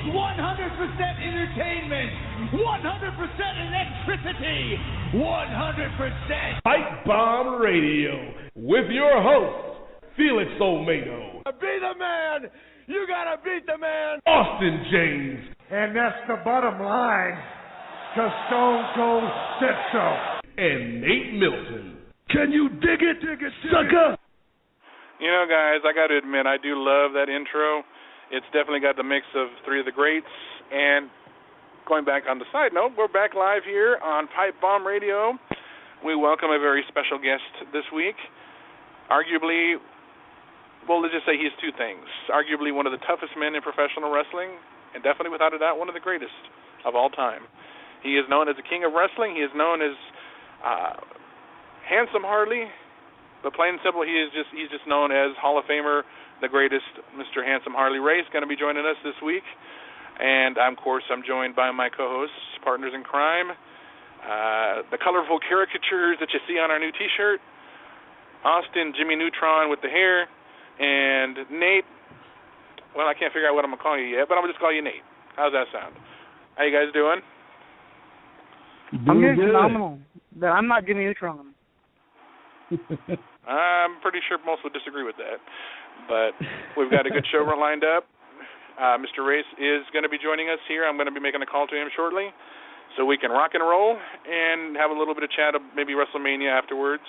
100% entertainment, 100% electricity, 100% Pipebomb Radio with your host, Felix Olmedo. To be the man, you gotta beat the man, Austin James. And that's the bottom line, 'cause Stone Cold said so. And Nate Milton. Can you dig it, sucker? You know, guys, I got to admit, I do love that intro. It's definitely got the mix of three of the greats. And going back on the side note, we're back live here on Pipebomb Radio. We welcome a very special guest this week. Arguably, well, let's just say he's two things. Arguably one of the toughest men in professional wrestling, and definitely, without a doubt, one of the greatest of all time. He is known as the King of Wrestling. He is known as Handsome Harley. But plain and simple, he's just known as Hall of Famer, the greatest, Mr. Handsome Harley Race, going to be joining us this week. And, of course, I'm joined by my co-hosts, partners in crime, the colorful caricatures that you see on our new T-shirt, Austin, Jimmy Neutron with the hair, and Nate. Well, I can't figure out what I'm going to call you yet, but I'm going to just call you Nate. How's that sound? How you guys doing? I'm doing phenomenal. But I'm not Jimmy Neutron. I'm pretty sure most would disagree with that. But we've got a good show lined up. Mr. Race is going to be joining us here. I'm going to be making a call to him shortly so we can rock and roll and have a little bit of chat of maybe WrestleMania afterwards.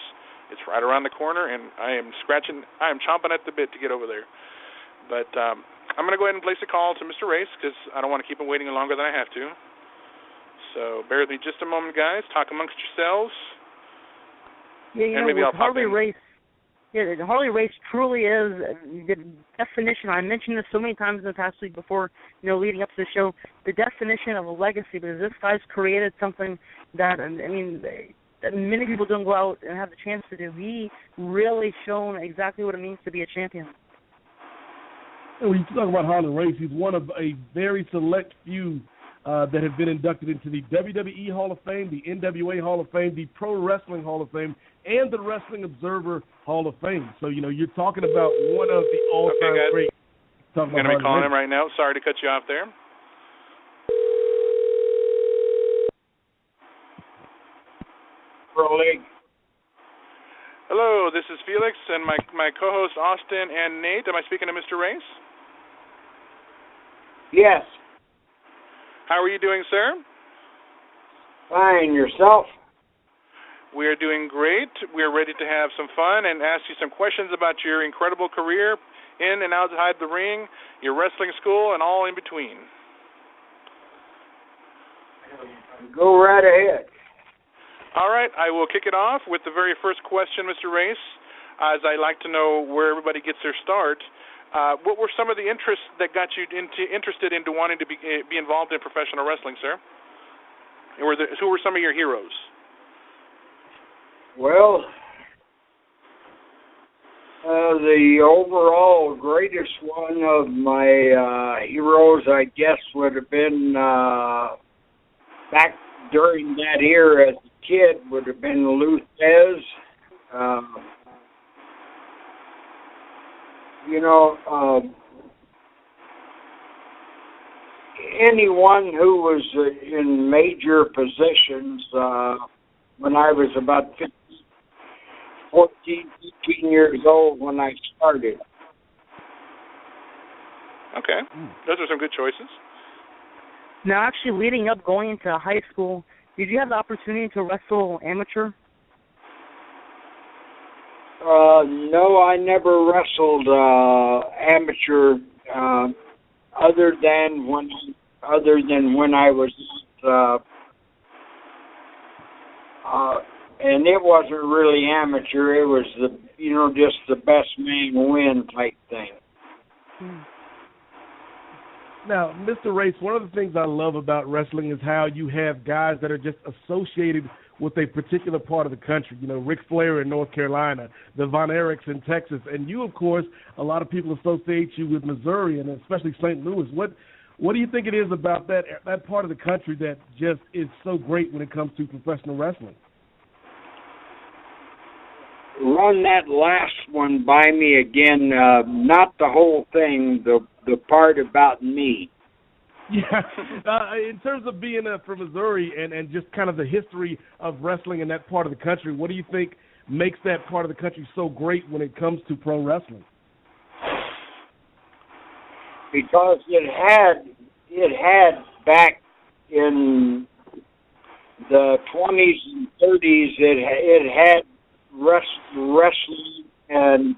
It's right around the corner, and I am chomping at the bit to get over there. But I'm going to go ahead and place a call to Mr. Race because I don't want to keep him waiting longer than I have to. So bear with me just a moment, guys. Talk amongst yourselves. Yeah, and maybe I'll Harley Race. Yeah, the Harley Race truly is the definition. I mentioned this so many times in the past week before, leading up to the show. The definition of a legacy, because this guy's created something that that many people don't go out and have the chance to do. He really shown exactly what it means to be a champion. When you talk about Harley Race, he's one of a very select few that have been inducted into the WWE Hall of Fame, the NWA Hall of Fame, the Pro Wrestling Hall of Fame, and the Wrestling Observer Hall of Fame. So, you're talking about one of the all-time greats. I'm going to be calling him right now. Sorry to cut you off there. Hello, this is Felix and my co-host Austin and Nate. Am I speaking to Mr. Race? Yes. How are you doing, sir? Fine. Yourself? We are doing great. We are ready to have some fun and ask you some questions about your incredible career in and outside the ring, your wrestling school, and all in between. Go right ahead. All right. I will kick it off with the very first question, Mr. Race, as I like to know where everybody gets their start. What were some of the interests that got you interested into wanting to be involved in professional wrestling, sir? Who were some of your heroes? Well, the overall greatest one of my heroes, I guess, would have been back during that era as a kid, would have been Luthez. Anyone who was in major positions when I was about 14, 15 years old when I started. Okay. Those are some good choices. Now, actually, leading up, going into high school, did you have the opportunity to wrestle amateur? No, I never wrestled amateur other than when I was and it wasn't really amateur. It was just the best man win type thing. Now, Mr. Race, one of the things I love about wrestling is how you have guys that are just associated with a particular part of the country. Ric Flair in North Carolina, the Von Erichs in Texas, and you, of course, a lot of people associate you with Missouri and especially St. Louis. What do you think it is about that part of the country that just is so great when it comes to professional wrestling? Run that last one by me again. Not the whole thing, the part about me. Yeah, in terms of being from Missouri and just kind of the history of wrestling in that part of the country, what do you think makes that part of the country so great when it comes to pro wrestling? Because it had back in the 20s and 30s, it had wrestling, and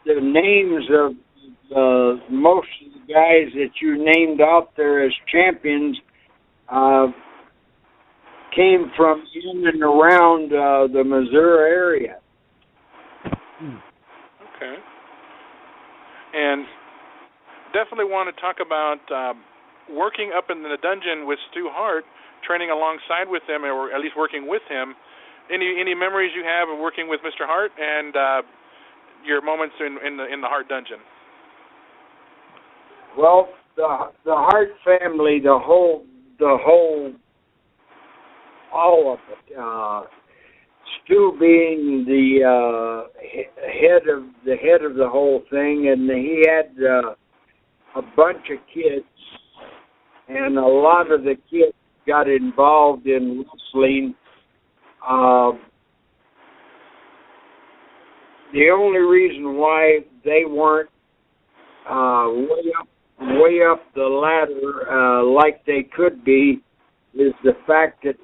the names of most of the guys that you named out there as champions came from in and around the Missouri area. Okay. And definitely want to talk about working up in the dungeon with Stu Hart, training alongside with him, or at least working with him. Any memories you have of working with Mr. Hart and your moments in the Hart dungeon? Well, the Hart family, all of it. Stu being the head of the whole thing, and he had a bunch of kids, and a lot of the kids got involved in wrestling. The only reason why they weren't way up the ladder like they could be is the fact that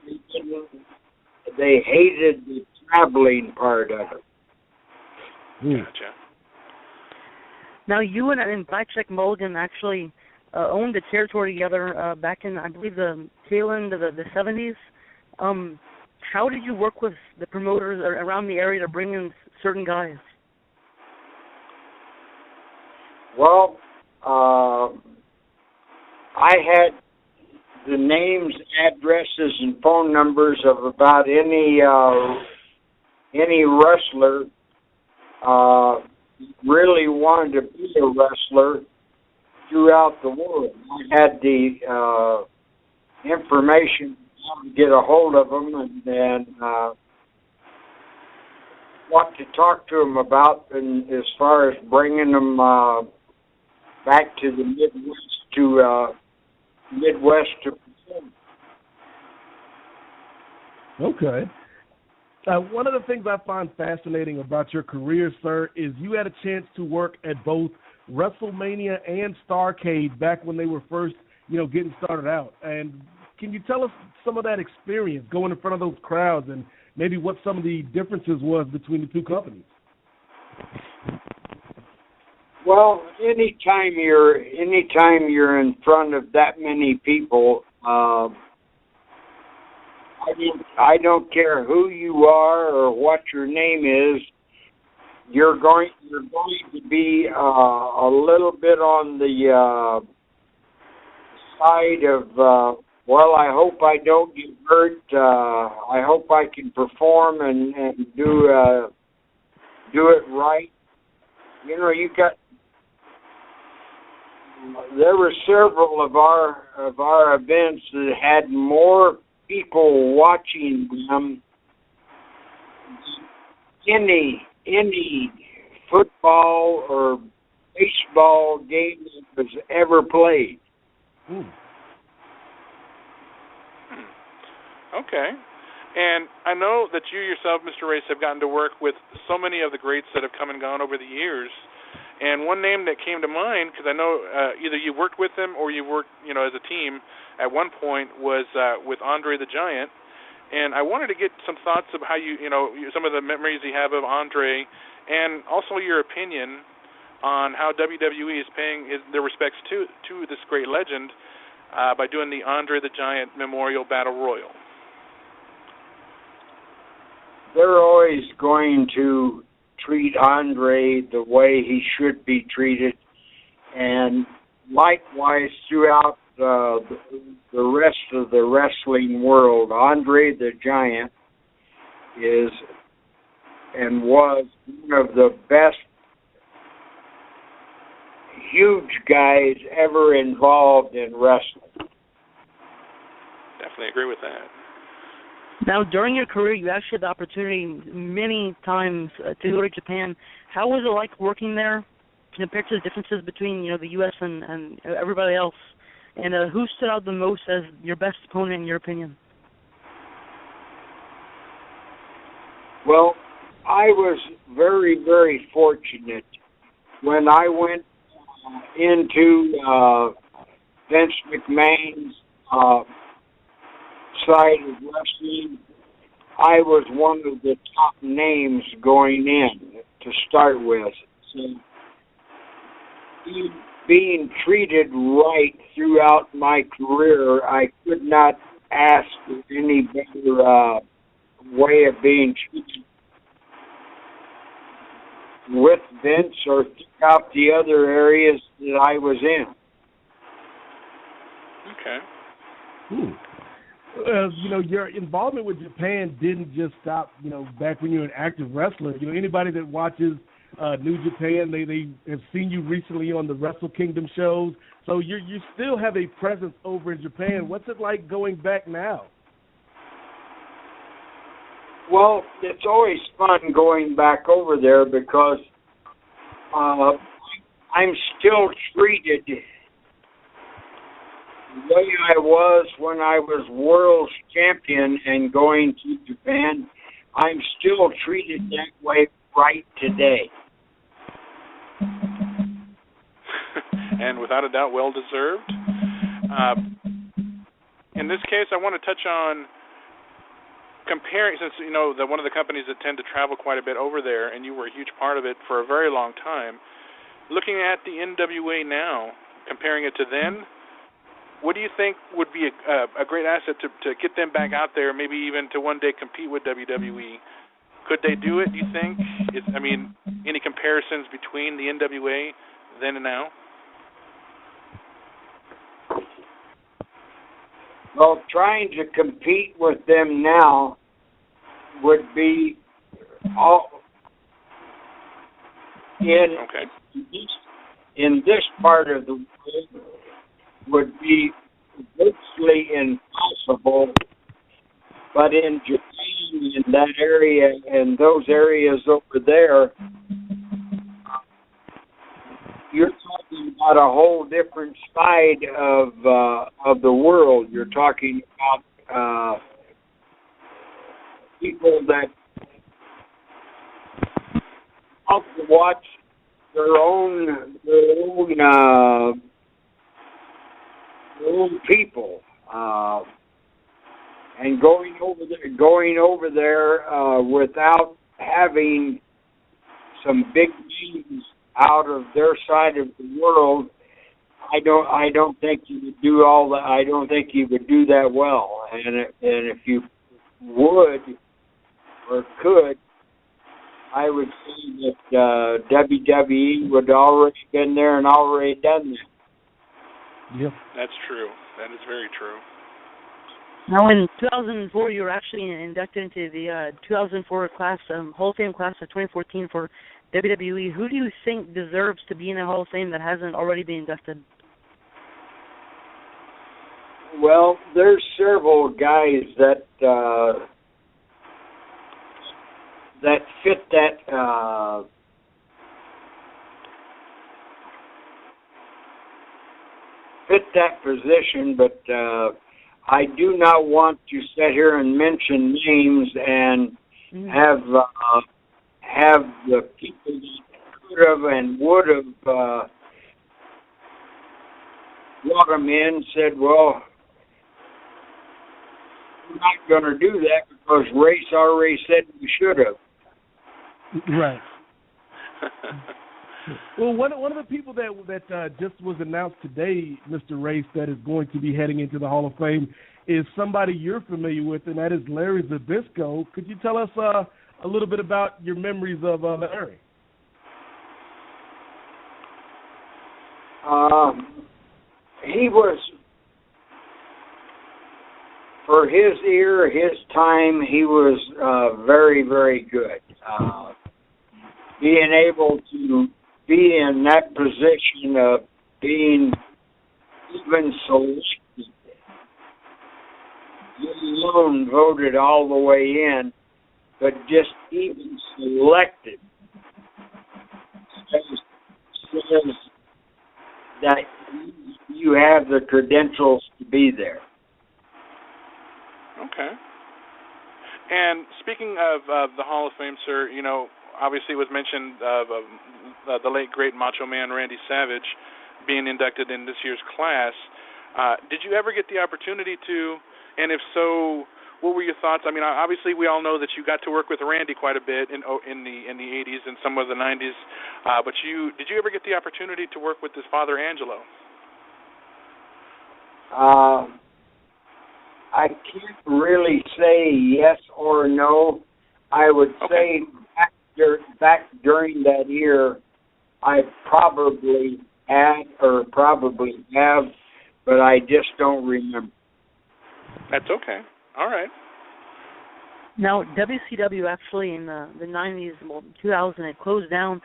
they hated the traveling part of it. Gotcha. Now, you and Blackjack Mulligan actually owned the territory together back in, I believe, the tail end of the 70s. How did you work with the promoters around the area to bring in certain guys? Well, I had the names, addresses, and phone numbers of about any wrestler really wanted to be a wrestler throughout the world. I had the information to get a hold of them and what to talk to them about, and as far as bringing them back to the Midwest to perform. Okay. One of the things I find fascinating about your career, sir, is you had a chance to work at both WrestleMania and Starrcade back when they were first, getting started out. And can you tell us some of that experience going in front of those crowds and maybe what some of the differences was between the two companies? Well, anytime you're in front of that many people, I don't care who you are or what your name is. You're going to be a little bit on the side of well, I hope I don't get hurt. I hope I can perform and do it right. There were several of our events that had more people watching them than any football or baseball game that was ever played. Okay. And I know that you yourself, Mr. Race, have gotten to work with so many of the greats that have come and gone over the years. And one name that came to mind, because I know either you worked with him or you worked, as a team at one point, was with Andre the Giant. And I wanted to get some thoughts of how some of the memories you have of Andre, and also your opinion on how WWE is paying their respects to this great legend by doing the Andre the Giant Memorial Battle Royal. They're always going to treat Andre the way he should be treated, and likewise throughout the rest of the wrestling world. Andre the Giant is and was one of the best huge guys ever involved in wrestling. Definitely agree with that. Now, during your career, you actually had the opportunity many times to go to Japan. How was it like working there compared to the differences between, the U.S. and everybody else? And who stood out the most as your best opponent in your opinion? Well, I was very, very fortunate when I went into Vince McMahon's side of wrestling. I was one of the top names going in to start with. So being treated right throughout my career, I could not ask for any better way of being treated with Vince or throughout the other areas that I was in. Okay. Your involvement with Japan didn't just stop, back when you were an active wrestler. Anybody that watches New Japan, they have seen you recently on the Wrestle Kingdom shows. So you still have a presence over in Japan. What's it like going back now? Well, it's always fun going back over there because I'm still treated the way I was when I was world champion and going to Japan. I'm still treated that way right today. And without a doubt, well deserved. In this case, I want to touch on comparing, since one of the companies that tend to travel quite a bit over there, and you were a huge part of it for a very long time. Looking at the NWA now, comparing it to then, what do you think would be a great asset to get them back out there, maybe even to one day compete with WWE? Could they do it, do you think? Any comparisons between the NWA then and now? Well, trying to compete with them now would be in this part of the world would be virtually impossible, but in Japan, in that area, and those areas over there, you're talking about a whole different side of the world. You're talking about people that have to watch their own people, and going over there without having some big names out of their side of the world, I don't think you would do all that. I don't think you would do that well. And if you would or could, I would say that WWE would already been there and already done that. Yep. That's true. That is very true. Now, in 2004, you were actually inducted into the 2004 class, Hall of Fame class of 2014 for WWE. Who do you think deserves to be in the Hall of Fame that hasn't already been inducted? Well, there's several guys that fit that position, but I do not want to sit here and mention names and have the people that could have and would have brought them in said, well, we're not going to do that because Race already said we should have. Right. Well, one of the people that just was announced today, Mr. Race, that is going to be heading into the Hall of Fame is somebody you're familiar with, and that is Larry Zbyszko. Could you tell us a little bit about your memories of Larry? He was, for his era, his time, he was very, very good. Being able to be in that position of being even selected, let alone voted all the way in, but just even selected, says that you have the credentials to be there. Okay. And speaking of the Hall of Fame, sir, you know, obviously it was mentioned of the late, great Macho Man Randy Savage being inducted in this year's class. Did you ever get the opportunity to, and if so, what were your thoughts? I mean, obviously we all know that you got to work with Randy quite a bit in the 80s and some of the 90s, but did you ever get the opportunity to work with his father, Angelo? I can't really say yes or no. I would say back during that year, I probably had or probably have, but I just don't remember. That's okay. All right. Now, WCW actually in the 90s, 2000, it closed down.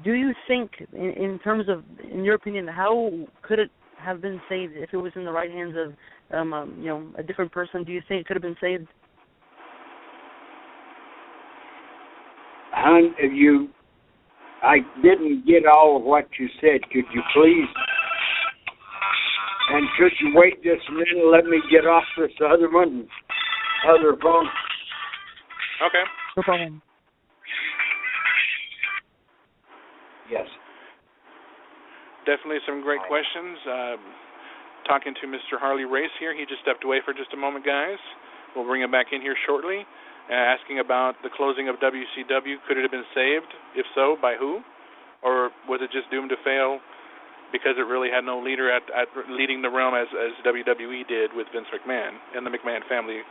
Do you think, in terms of, in your opinion, how could it have been saved if it was in the right hands of, a different person? Do you think it could have been saved? I didn't get all of what you said. Could you please? And could you wait just a minute and let me get off this other phone? Okay. No problem. Yes. Definitely some great questions. Talking to Mr. Harley Race here. He just stepped away for just a moment, guys. We'll bring him back in here shortly. Asking about the closing of WCW. Could it have been saved? If so, by who? Or was it just doomed to fail because it really had no leader at leading the realm as WWE did with Vince McMahon and the McMahon family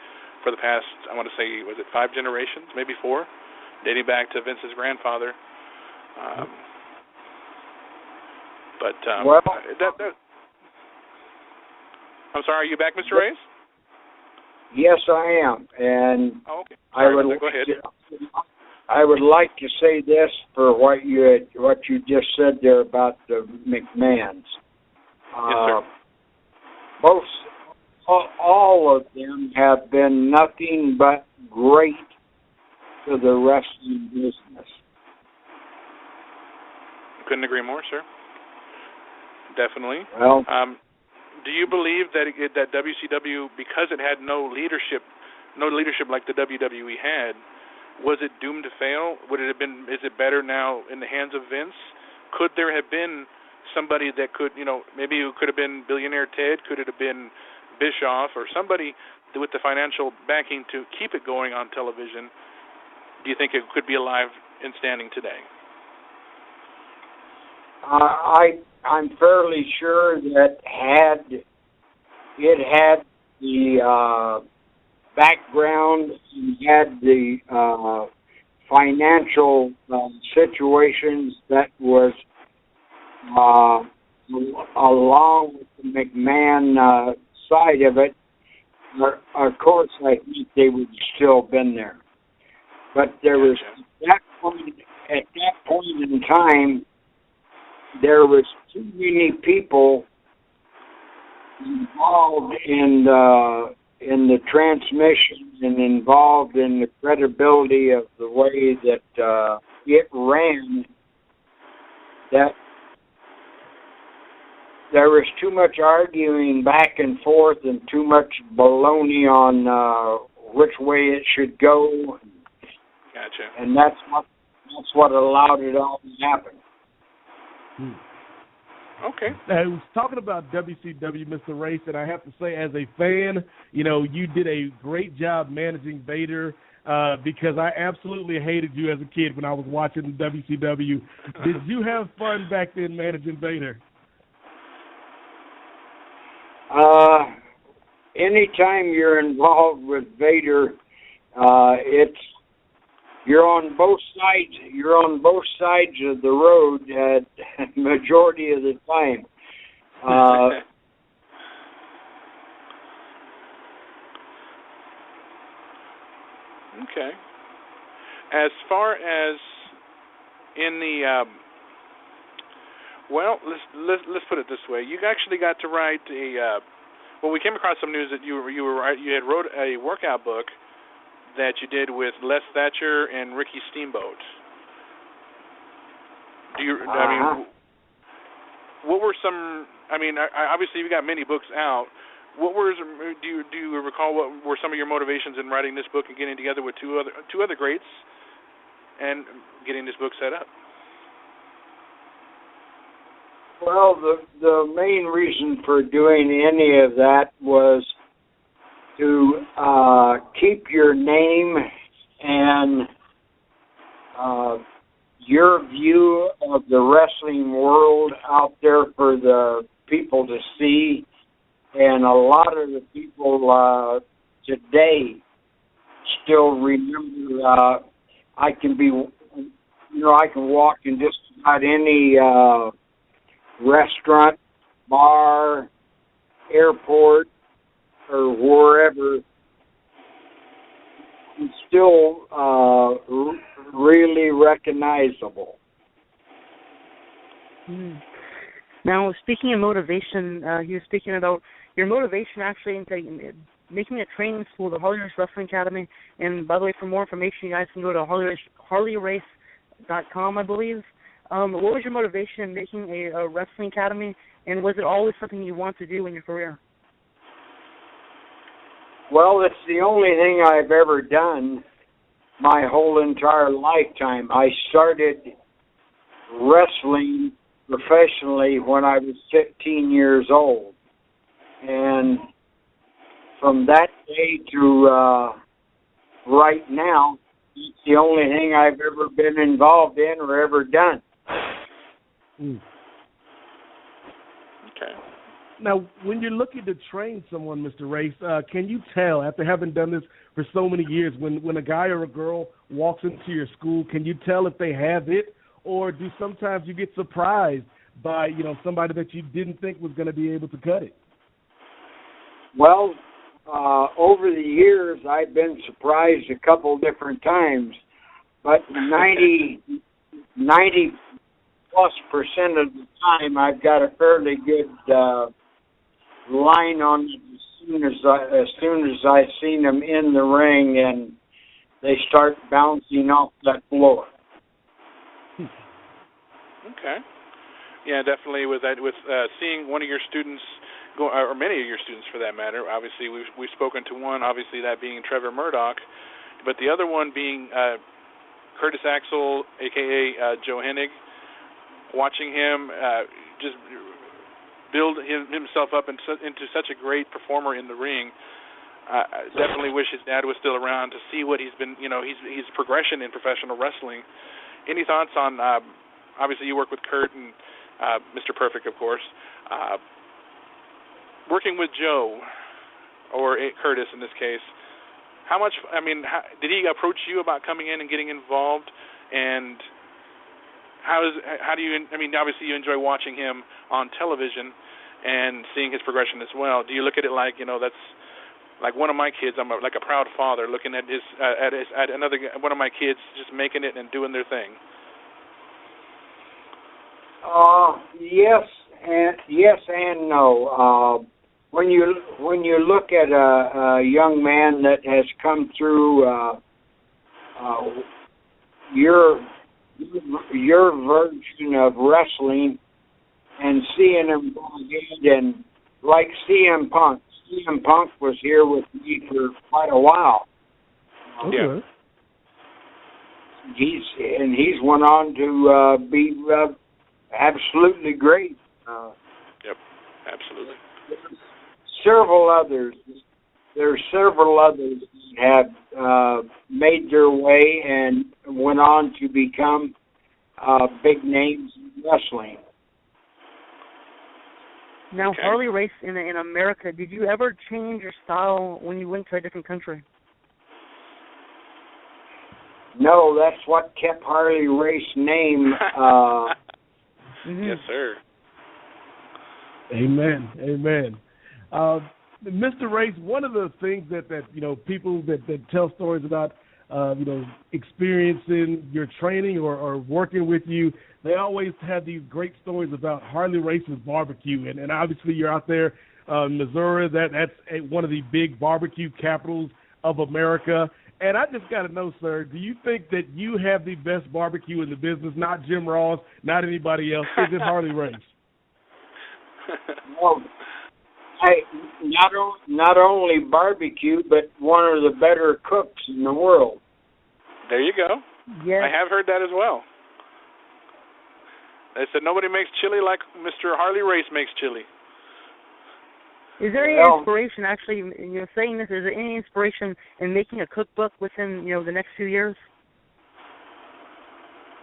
for the past, I want to say, was it 5 generations, maybe 4, dating back to Vince's grandfather. I'm sorry, are you back, Mr. Reyes? Yes, I am, and okay. Go ahead. I would like to say this for what you just said there about the McMahons. Yes, sir. All of them have been nothing but great to the wrestling business. Couldn't agree more, sir. Definitely. Well, do you believe that WCW, because it had no leadership like the WWE had, was it doomed to fail? Is it better now in the hands of Vince? Could there have been somebody that could, maybe it could have been Billionaire Ted, could it have been Bischoff or somebody with the financial backing to keep it going on television? Do you think it could be alive and standing today? I'm fairly sure that had it had the background and had the financial situations that was along with the McMahon side of it, of course I think they would still been there. But there was at that point in time, there was too many people involved in the transmission and involved in the credibility of the way that it ran, that there was too much arguing back and forth and too much baloney on which way it should go. Gotcha. And that's what allowed it all to happen. Okay. I was talking about WCW, Mr. Race, and I have to say, as a fan, you did a great job managing Vader because I absolutely hated you as a kid when I was watching WCW. Did you have fun back then managing Vader? Anytime you're involved with Vader, you're on both sides. You're on both sides of the road majority of the time. Okay. As far as in the let's put it this way. You actually got to write we came across some news that you had wrote a workout book that you did with Les Thatcher and Ricky Steamboat. what were some? I mean, obviously you got many books out. What were do you recall what were some of your motivations in writing this book and getting together with two other greats and getting this book set up? Well, the main reason for doing any of that was to keep your name and your view of the wrestling world out there for the people to see. And a lot of the people today still remember. I can walk in just about any restaurant, bar, airport, or wherever. It's still really recognizable. Now, speaking of motivation, he was speaking about your motivation actually into making a training school, the Harley Race Wrestling Academy. And by the way, for more information, you guys can go to harleyrace.com, I believe. What was your motivation in making a wrestling academy, and was it always something you want to do in your career? Well, it's the only thing I've ever done my whole entire lifetime. I started wrestling professionally when I was 15 years old. And from that day to right now, it's the only thing I've ever been involved in or ever done. Okay. Now, when you're looking to train someone, Mr. Race, can you tell, after having done this for so many years, when a guy or a girl walks into your school, can you tell if they have it, or do sometimes you get surprised by, somebody that you didn't think was going to be able to cut it? Well, over the years, I've been surprised a couple different times, but 90+% of the time, I've got a fairly good line on it as soon as I seen them in the ring and they start bouncing off that floor. Okay. Yeah, definitely. With seeing one of your students go, or many of your students for that matter. Obviously, we've spoken to one. Obviously, that being Trevor Murdoch, but the other one being Curtis Axel, aka Joe Hennig. Watching him just build himself up into such a great performer in the ring. I definitely wish his dad was still around to see what he's been, his progression in professional wrestling. Any thoughts on, obviously you work with Kurt and Mr. Perfect, of course. Working with Joe, or Curtis in this case, did he approach you about coming in and getting involved? And how do you, obviously you enjoy watching him on television and seeing his progression as well. Do you look at it like, that's like one of my kids? I'm like a proud father looking at at another one of my kids just making it and doing their thing. Yes and no. When you look at a young man that has come through your version of wrestling and seeing him go ahead and like CM Punk. CM Punk was here with me for quite a while. Okay. Yeah. He's went on to be absolutely great. Yep, absolutely. There's several others that have made their way and went on to become big names in wrestling. Now, Okay. Harley Race in America, did you ever change your style when you went to a different country? No, that's what kept Harley Race name. Yes, sir. Amen. Mr. Race, one of the things that people that tell stories about, experiencing your training or working with you, they always have these great stories about Harley Race's barbecue. And obviously you're out there in Missouri. That's one of the big barbecue capitals of America. And I just got to know, sir, do you think that you have the best barbecue in the business? Not Jim Ross, not anybody else. Is it Harley Race? Well, not only barbecue, but one of the better cooks in the world. There you go. Yes. I have heard that as well. They said nobody makes chili like Mr. Harley Race makes chili. Is there any inspiration, actually, saying this, is there any inspiration in making a cookbook within, the next few years?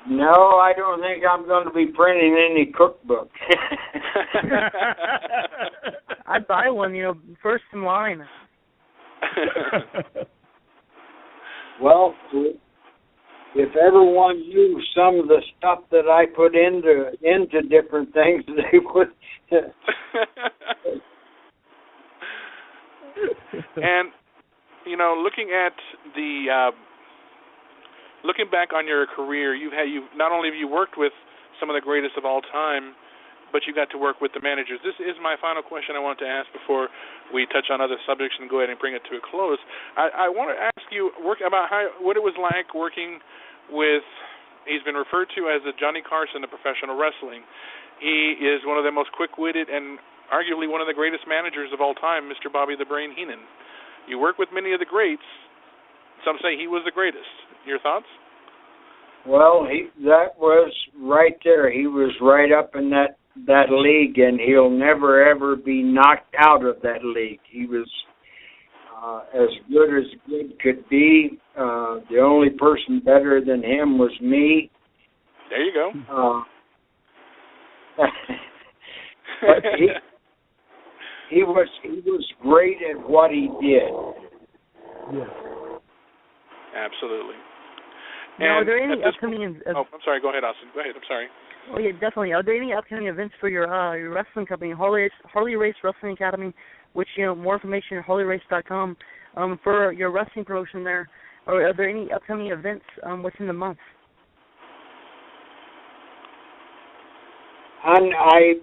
No, I don't think I'm going to be printing any cookbook. I'd buy one, first in line. Well, if everyone knew some of the stuff that I put into different things, they would. And looking back on your career, you've not only have you worked with some of the greatest of all time, but you got to work with the managers. This is my final question I want to ask before we touch on other subjects and go ahead and bring it to a close. I want to ask you about what it was like working with, he's been referred to as the Johnny Carson of professional wrestling. He is one of the most quick-witted and arguably one of the greatest managers of all time, Mr. Bobby the Brain Heenan. You work with many of the greats. Some say he was the greatest. Your thoughts? Well, that was right there. He was right up in that league, and he'll never, ever be knocked out of that league. He was as good as good could be. The only person better than him was me. There you go. But he was great at what he did. Yes. Absolutely. Now, are there any upcoming? I'm sorry. Go ahead, Austin. Go ahead. I'm sorry. Oh yeah, definitely. Are there any upcoming events for your wrestling company, Harley Race Wrestling Academy? Which more information at harleyrace.com for your wrestling promotion there. Or are there any upcoming events within the month? I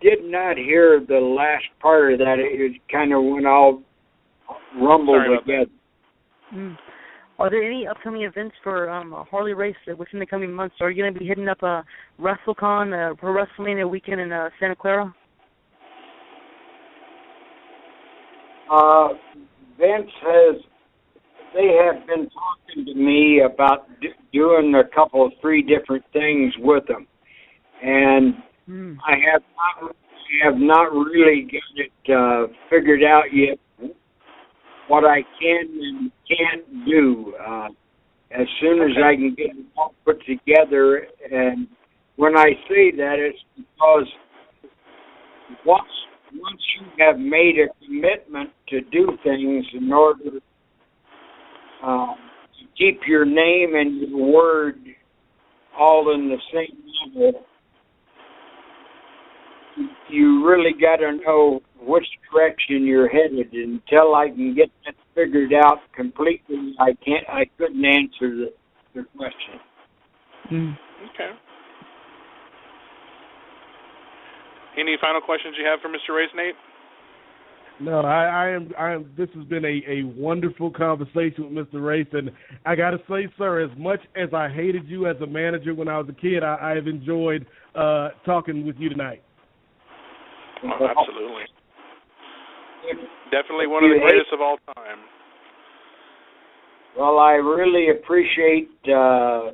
did not hear the last part of that. It kind of went all rumbled together. Are there any upcoming events for Harley Race within the coming months? Are you going to be hitting up WrestleCon, Pro WrestleMania weekend in Santa Clara? Vince they have been talking to me about doing a 3 different things with them. And I have not really got it figured out yet what I can and can't do. As soon as I can get it all put together, and when I say that, it's because once you have made a commitment to do things in order to keep your name and your word all in the same level, you really got to know which direction you're headed. Until I can get that figured out completely, I couldn't answer the question. Okay. Any final questions you have for Mr. Race, Nate? No, I am. This has been a wonderful conversation with Mr. Race, and I got to say, sir, as much as I hated you as a manager when I was a kid, I have enjoyed talking with you tonight. Oh, absolutely. Definitely one of the greatest of all time. Well, I really appreciate the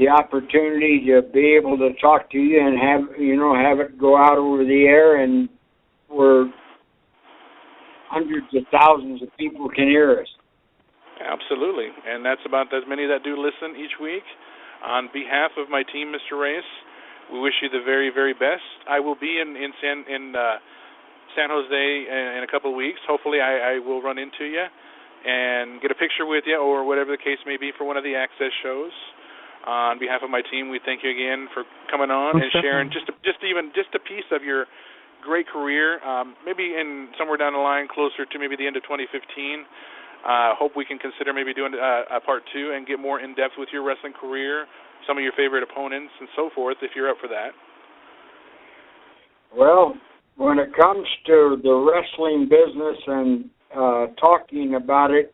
opportunity to be able to talk to you and have it go out over the air, and where hundreds of thousands of people can hear us. Absolutely, and that's about as many that do listen each week. On behalf of my team, Mr. Race, we wish you the very, very best. I will be in San Jose in a couple of weeks. Hopefully I will run into you and get a picture with you or whatever the case may be for one of the Access shows. On behalf of my team, we thank you again for coming on and sharing just a piece of your great career, maybe in somewhere down the line closer to maybe the end of 2015. Hope we can consider maybe doing a part 2 and get more in-depth with your wrestling career, some of your favorite opponents and so forth, if you're up for that. Well, when it comes to the wrestling business and talking about it,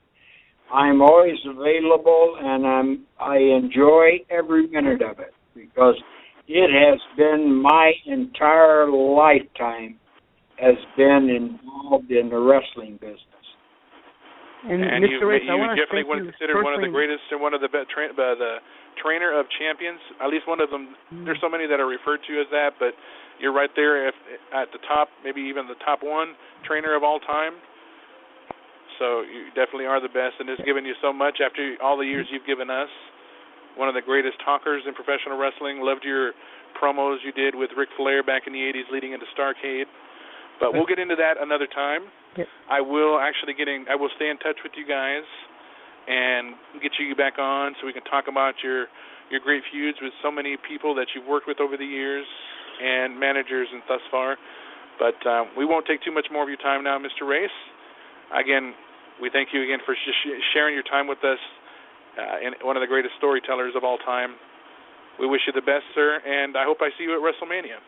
I'm always available, and I enjoy every minute of it, because it has been my entire lifetime has been involved in the wrestling business. And you definitely want to consider one of the greatest and one of the trainer of champions. At least one of them. There's so many that are referred to as that, but you're right there at the top, maybe even the top one trainer of all time. So you definitely are the best, and it's given you so much after all the years you've given us. One of the greatest talkers in professional wrestling. Loved your promos you did with Ric Flair back in the 80s leading into Starrcade. But we'll get into that another time. Yep. I will stay in touch with you guys and get you back on so we can talk about your great feuds with so many people that you've worked with over the years and managers and thus far. But we won't take too much more of your time now, Mr. Race. Again, we thank you again for sharing your time with us, and one of the greatest storytellers of all time. We wish you the best, sir, and I hope I see you at WrestleMania.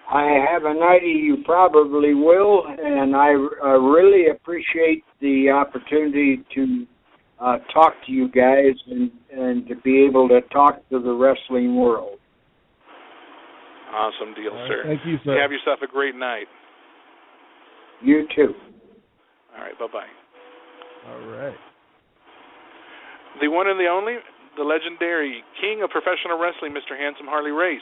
I have an idea you probably will, and I really appreciate the opportunity to talk to you guys and to be able to talk to the wrestling world. Awesome deal, sir. Thank you, sir. You have yourself a great night. You too. All right, bye-bye. All right. The one and the only, the legendary king of professional wrestling, Mr. Handsome Harley Race.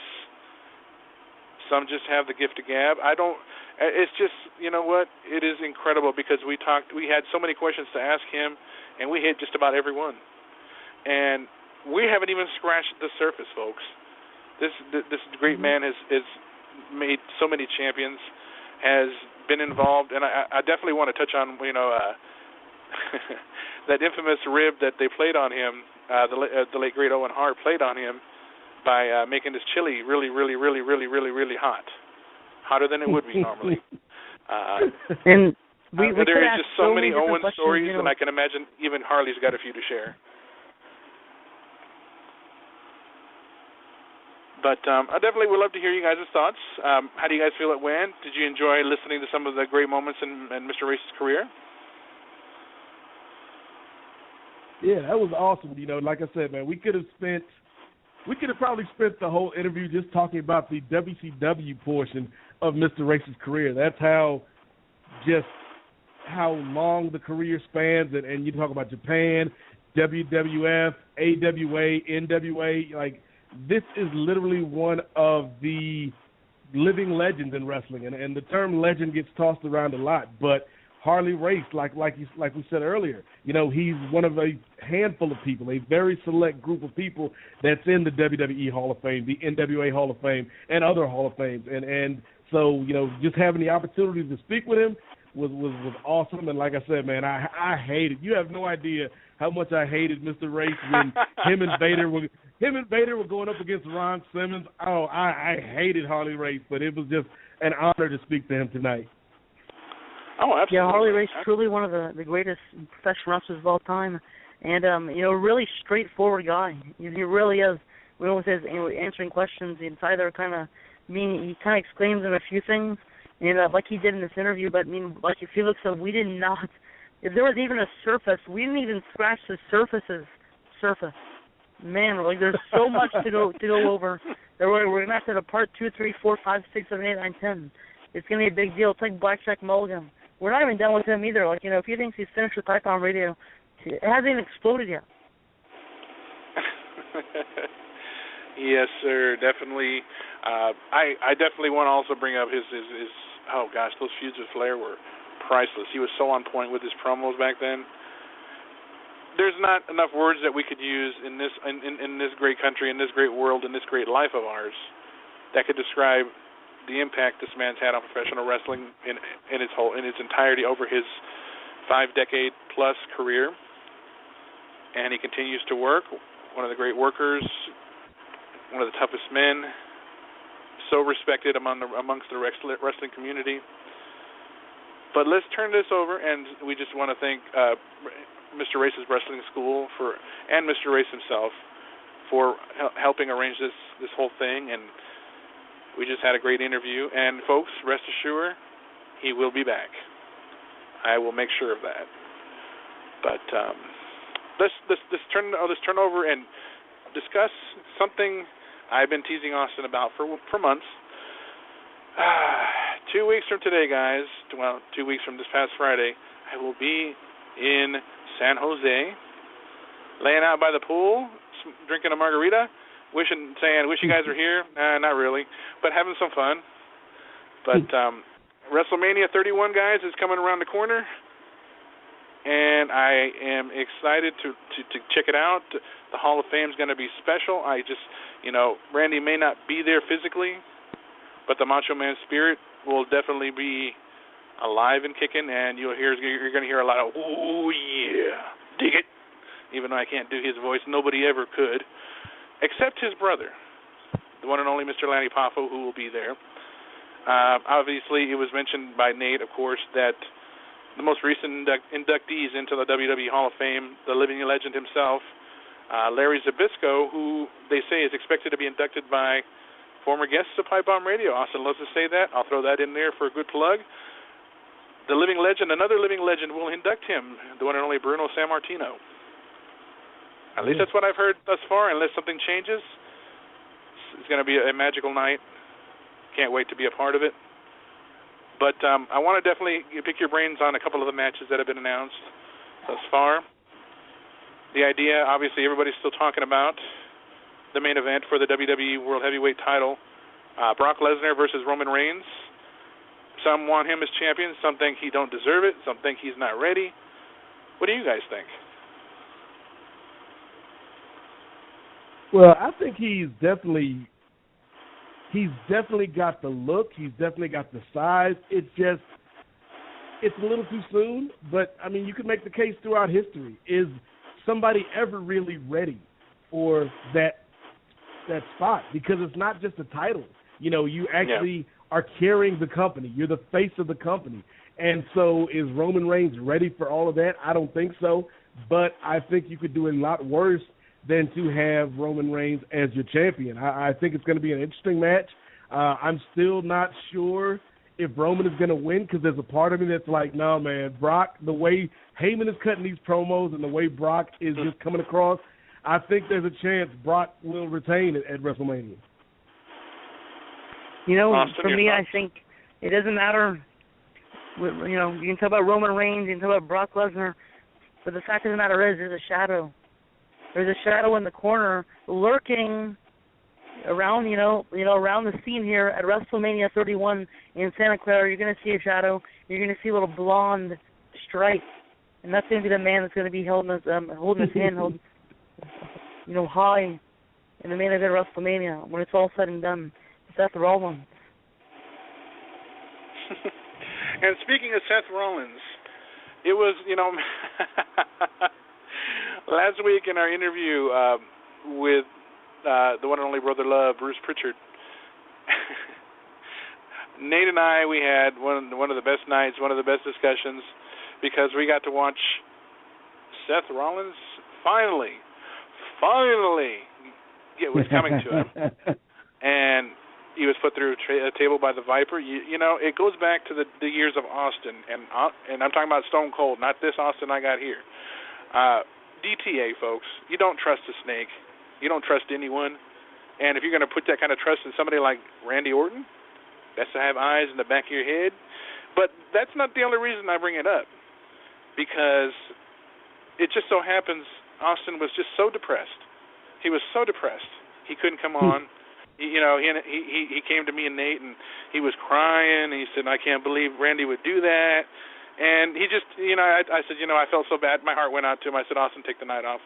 Some just have the gift of gab. It's just, you know what? It is incredible because we had so many questions to ask him, and we hit just about every one. And we haven't even scratched the surface, folks. This great man has made so many champions, has been involved, and I definitely want to touch on, that infamous rib that they played on him, the late great Owen Hart played on him, by making this chili really, really, really, really, really, really hot, hotter than it would be normally. And there is just so many Owen stories, and I can imagine even Harley's got a few to share. But I definitely would love to hear you guys' thoughts. How do you guys feel it went? Did you enjoy listening to some of the great moments in Mr. Race's career? Yeah, that was awesome. Like I said, man, we could have probably spent the whole interview just talking about the WCW portion of Mr. Race's career. That's how long the career spans, and you talk about Japan, WWF, AWA, NWA. Like, this is literally one of the living legends in wrestling, and the term legend gets tossed around a lot, but Harley Race, like we said earlier, he's one of a handful of people, a very select group of people that's in the WWE Hall of Fame, the NWA Hall of Fame, and other Hall of Fames. And so, just having the opportunity to speak with him was awesome. And like I said, man, I hated. You have no idea how much I hated Mr. Race when him and Vader were going up against Ron Simmons. Oh, I hated Harley Race, but it was just an honor to speak to him tonight. Oh, absolutely. Yeah, Harley Race, truly one of the greatest professional wrestlers of all time, and really straightforward guy. He really is. We always says answering questions. It's either he kind of exclaims on a few things, like he did in this interview. But like Felix said, we did not. If there was even a surface, we didn't even scratch the surface. Man, there's so much to go over. We're gonna have to have a part 2, 3, 4, 5, 6, 7, 8, 9, 10. It's gonna be a big deal. It's like Blackjack Mulligan. We're not even done with him either. If he thinks he's finished with Pipebomb Radio, it hasn't even exploded yet. Yes, sir, definitely. I definitely want to also bring up his oh gosh, those feuds with Flair were priceless. He was so on point with his promos back then. There's not enough words that we could use in this great country, in this great world, in this great life of ours that could describe the impact this man's had on professional wrestling in its entirety over his 5-decade-plus career. And he continues to work, one of the great workers, one of the toughest men, so respected amongst the wrestling community. But let's turn this over, and we just want to thank Mr. Race's Wrestling School and Mr. Race himself for helping arrange this whole thing, and we just had a great interview, and folks, rest assured, he will be back. I will make sure of that. But let's turn over and discuss something I've been teasing Austin about for months. 2 weeks from today, guys, 2 weeks from this past Friday, I will be in San Jose, laying out by the pool, drinking a margarita, wish you guys were here. Not really, but having some fun. But WrestleMania 31, guys, is coming around the corner, and I am excited to check it out. The Hall of Fame is going to be special. Randy may not be there physically, but the Macho Man spirit will definitely be alive and kicking, and you're going to hear a lot of, "Ooh, yeah, dig it," even though I can't do his voice. Nobody ever could, except his brother, the one and only Mr. Lanny Poffo, who will be there. Obviously, it was mentioned by Nate, of course, that the most recent inductees into the WWE Hall of Fame, the living legend himself, Larry Zbyszko, who they say is expected to be inducted by former guests of Pipebomb Radio. Austin loves to say that. I'll throw that in there for a good plug. The living legend, another living legend, will induct him, the one and only Bruno Sammartino. At least that's what I've heard thus far, unless something changes. It's going to be a magical night. Can't wait to be a part of it. But I want to definitely pick your brains on a couple of the matches that have been announced thus far. The idea, obviously, everybody's still talking about the main event for the WWE World Heavyweight title, Brock Lesnar versus Roman Reigns. Some want him as champion. Some think he don't deserve it. Some think he's not ready. What do you guys think? Well, I think he's definitely got the look. He's definitely got the size. It's a little too soon. But I mean, you could make the case throughout history. Is somebody ever really ready for that spot? Because it's not just a title. You actually are carrying the company. You're the face of the company. And so is Roman Reigns ready for all of that? I don't think so. But I think you could do a lot worse than to have Roman Reigns as your champion. I think it's going to be an interesting match. I'm still not sure if Roman is going to win, because there's a part of me that's like, no, man, Brock, the way Heyman is cutting these promos and the way Brock is just coming across, I think there's a chance Brock will retain at WrestleMania. Austin, for me, I think it doesn't matter. You can talk about Roman Reigns, you can talk about Brock Lesnar, but the fact of the matter is there's a shadow. There's a shadow in the corner lurking around, around the scene here at WrestleMania 31 in Santa Clara. You're going to see a shadow. You're going to see a little blonde stripe, and that's going to be the man that's going to be holding his hand high in the main event of WrestleMania when it's all said and done. Seth Rollins. And speaking of Seth Rollins, it was, last week in our interview with the one and only Brother Love, Bruce Pritchard, Nate and I, we had one of the best nights, one of the best discussions, because we got to watch Seth Rollins finally get what's coming to him. And he was put through a table by the Viper. It goes back to the years of Austin, and I'm talking about Stone Cold, not this Austin I got here. DTA, folks. You don't trust a snake. You don't trust anyone. And if you're going to put that kind of trust in somebody like Randy Orton, that's to have eyes in the back of your head. But that's not the only reason I bring it up, because it just so happens Austin was just so depressed. He was so depressed. He couldn't come on. He came to me and Nate, and he was crying. And he said, "I can't believe Randy would do that." And he just, I said, I felt so bad. My heart went out to him. I said, "Austin, take the night off."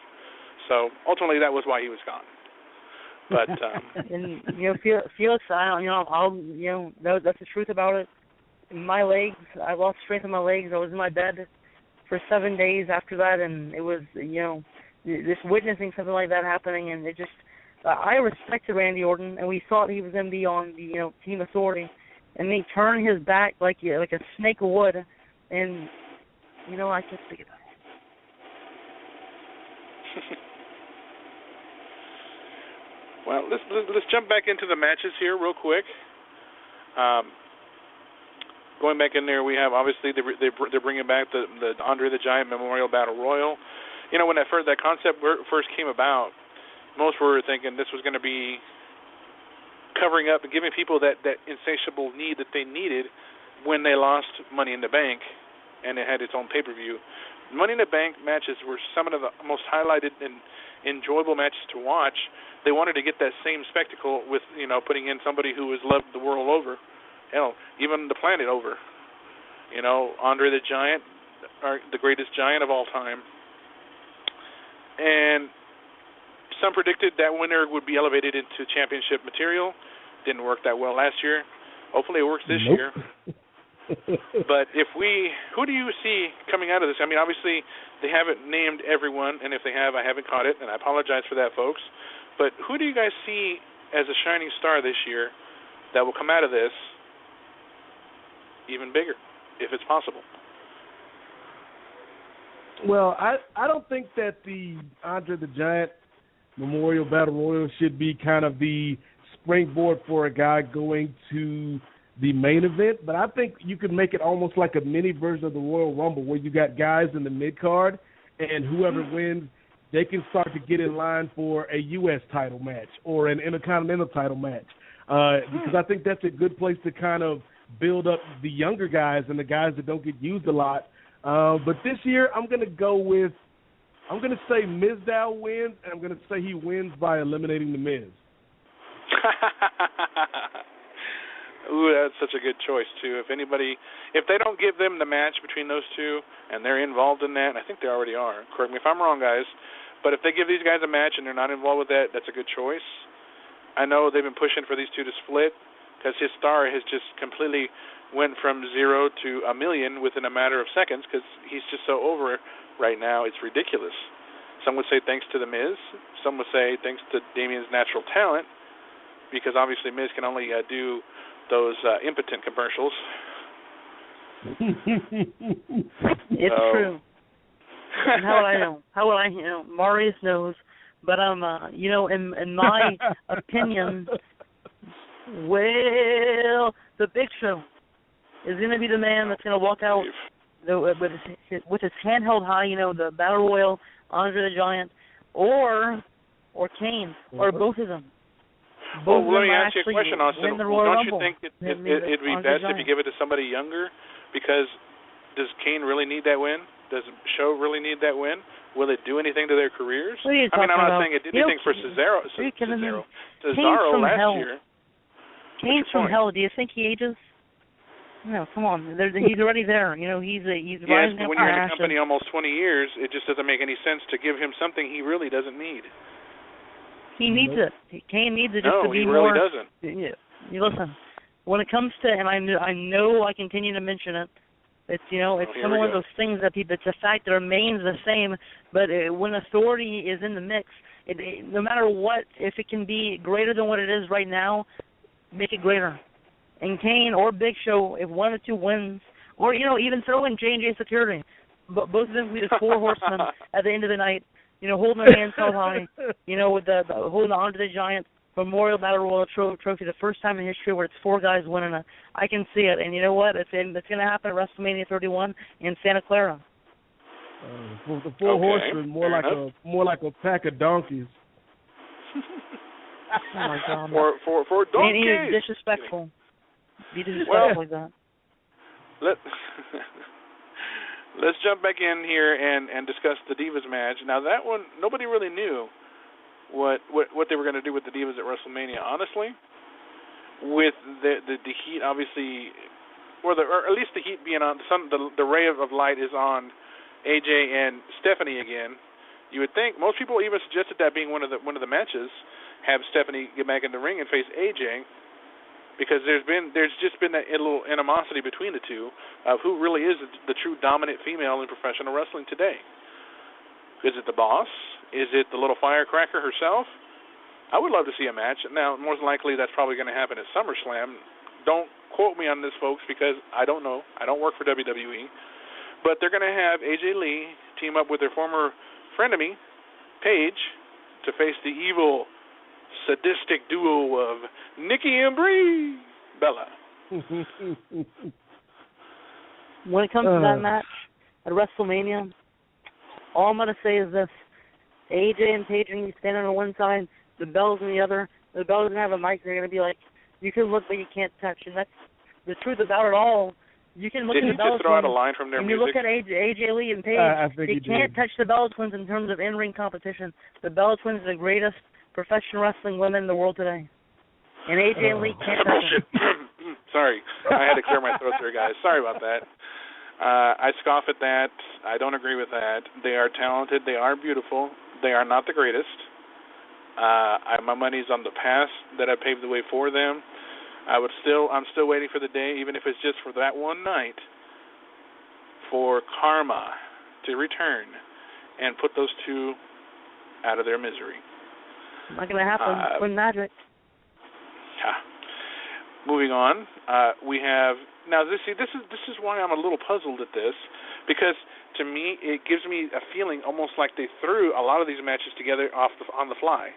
So ultimately, that was why he was gone. But and Felix, that's the truth about it. My legs, I lost strength in my legs. I was in my bed for 7 days after that, and it was, just witnessing something like that happening, and it just. I respected Randy Orton, and we thought he was going to be on the Team Authority, and he turned his back like a snake would, and I just figured that. Well, let's jump back into the matches here real quick. Going back in there, we have obviously they're bringing back the Andre the Giant Memorial Battle Royal. When that concept first came about, most were thinking this was going to be covering up and giving people that insatiable need that they needed when they lost Money in the Bank and it had its own pay-per-view. Money in the Bank matches were some of the most highlighted and enjoyable matches to watch. They wanted to get that same spectacle with, putting in somebody who was loved the world over, hell, even the planet over. Andre the Giant, the greatest giant of all time. And some predicted that winner would be elevated into championship material. Didn't work that well last year. Hopefully it works this year. But who do you see coming out of this? I mean, obviously they haven't named everyone, and if they have, I haven't caught it, and I apologize for that, folks. But who do you guys see as a shining star this year that will come out of this even bigger, if it's possible? Well, I don't think that the Andre the Giant Memorial Battle Royal should be kind of the springboard for a guy going to the main event, but I think you could make it almost like a mini version of the Royal Rumble where you got guys in the mid-card, and whoever wins, they can start to get in line for a U.S. title match or an Intercontinental title match, because I think that's a good place to kind of build up the younger guys and the guys that don't get used a lot. But this year, I'm going to say Mizdow wins, and I'm going to say he wins by eliminating The Miz. Ooh, that's such a good choice, too. If they don't give them the match between those two, and they're involved in that, and I think they already are. Correct me if I'm wrong, guys. But if they give these guys a match and they're not involved with that, that's a good choice. I know they've been pushing for these two to split, because his star has just completely went from 0 to a million within a matter of seconds, because he's just so over right now, it's ridiculous. Some would say thanks to The Miz. Some would say thanks to Damien's natural talent, because obviously Miz can only do those impotent commercials. It's true. How would I know? Marius knows. But in my opinion, well, the Big Show is going to be the man that's going to walk out with his hand held high, the Battle Royal, Andre the Giant, or Kane, or both of them. Well, let me ask you a question, Austin. Don't you think it'd be best if you give it to somebody younger? Because does Kane really need that win? Does Show really need that win? Will it do anything to their careers? I'm not saying it did anything for Cesaro last year. Kane's from hell. Do you think he ages? No, come on. He's already there. He's rising up. When you're in a company almost 20 years, it just doesn't make any sense to give him something he really doesn't need. He needs it. Kane needs it just to be more. No, he really doesn't. You listen. When it comes to, and I know I continue to mention it, it's it's some one of those things that it's a fact that remains the same. But when authority is in the mix, no matter what, if it can be greater than what it is right now, make it greater. And Kane or Big Show, if one of the two wins, or even throw in J&J Security, but both of them will be the four horsemen at the end of the night. Holding their hands held high, with the holding on to the Giant Memorial Battle Royal Trophy, the first time in history where it's four guys winning it. I can see it, and you know what? It's going to happen at WrestleMania 31 in Santa Clara. The four horsemen, more like a pack of donkeys. Oh my God! For donkeys. Ain't disrespectful. Be disrespectful like that. Let's jump back in here and discuss the Divas match. Now that one, nobody really knew what they were going to do with the Divas at WrestleMania. Honestly, with the heat, obviously, or at least the heat being on, the ray of light is on AJ and Stephanie again. You would think most people even suggested that being one of the matches, have Stephanie get back in the ring and face AJ. Because there's just been that little animosity between the two of who really is the true dominant female in professional wrestling today. Is it the boss? Is it the little firecracker herself? I would love to see a match. Now, more than likely, that's probably going to happen at SummerSlam. Don't quote me on this, folks, because I don't know. I don't work for WWE. But they're going to have AJ Lee team up with their former frenemy, Paige, to face the evil, sadistic duo of Nikki and Brie Bella. When it comes to that match at WrestleMania, all I'm going to say is this. AJ and Paige are going to stand on one side, the Bellas on the other. The belt doesn't have a mic. They're going to be like, you can look but you can't touch. And that's the truth about it all. You can look at the Bella Didn't you just throw out Twins, a line from their and music? you look at AJ Lee and Paige, they can't touch the Bella Twins in terms of in-ring competition. The Bella Twins are the greatest professional wrestling women in the world today. And AJ Lee can't touch them. Sorry. I had to clear my throat there, guys. Sorry about that. I scoff at that. I don't agree with that. They are talented. They are beautiful. They are not the greatest. My money's on the past that I paved the way for them. I'm still waiting for the day, even if it's just for that one night, for Karma to return and put those two out of their misery. Not going to happen. With magic. Moving on, we have now. This is why I'm a little puzzled at this, because to me it gives me a feeling almost like they threw a lot of these matches together on the fly.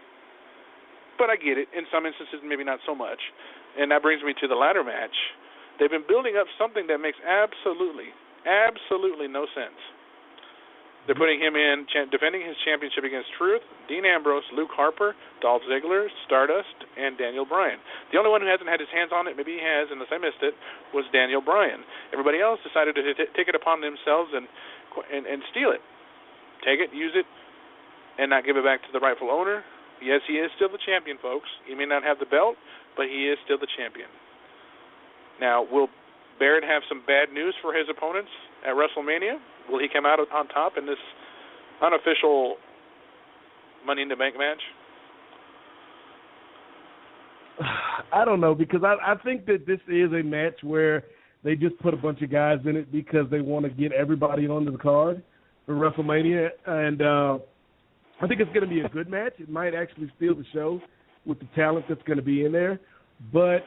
But I get it. In some instances, maybe not so much. And that brings me to the ladder match. They've been building up something that makes absolutely no sense. They're putting him in, defending his championship against Truth, Dean Ambrose, Luke Harper, Dolph Ziggler, Stardust, and Daniel Bryan. The only one who hasn't had his hands on it, maybe he has, unless I missed it, was Daniel Bryan. Everybody else decided to take it upon themselves and steal it. Take it, use it, and not give it back to the rightful owner. Yes, he is still the champion, folks. He may not have the belt, but he is still the champion. Now, will Barrett have some bad news for his opponents at WrestleMania? Will he come out on top in this unofficial Money in the Bank match? I don't know, because I think that this is a match where they just put a bunch of guys in it because they want to get everybody onto the card for WrestleMania, and I think it's going to be a good match. It might actually steal the show with the talent that's going to be in there. But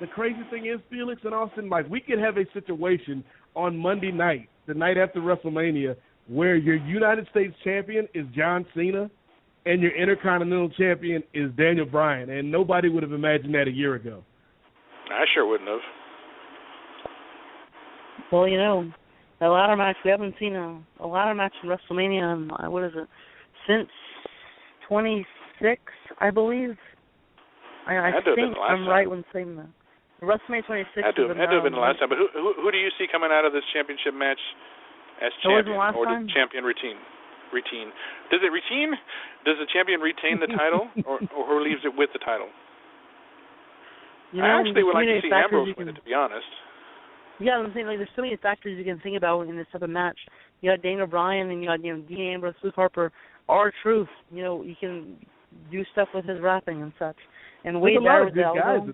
the crazy thing is, Felix and Austin, like, we could have a situation on Monday night, the night after WrestleMania, where your United States champion is John Cena and your Intercontinental champion is Daniel Bryan, and nobody would have imagined that a year ago. I sure wouldn't have. Well, you know, a ladder match, we haven't seen a ladder match in WrestleMania in, what is it, since 26, I believe. I think I'm right when saying that. WrestleMania 26 had to have been the last time. But who do you see coming out of this championship match as champion, or does the champion retain? Does it retain? Does the champion retain the title, or who leaves it with the title? I actually would like to see Ambrose win it, to be honest. Yeah, I'm saying, like, there's so many factors you can think about in this type of match. You got Daniel Bryan and you got, Dean Ambrose, Luke Harper, R-Truth. You can do stuff with his rapping and such. And way better with the elbow.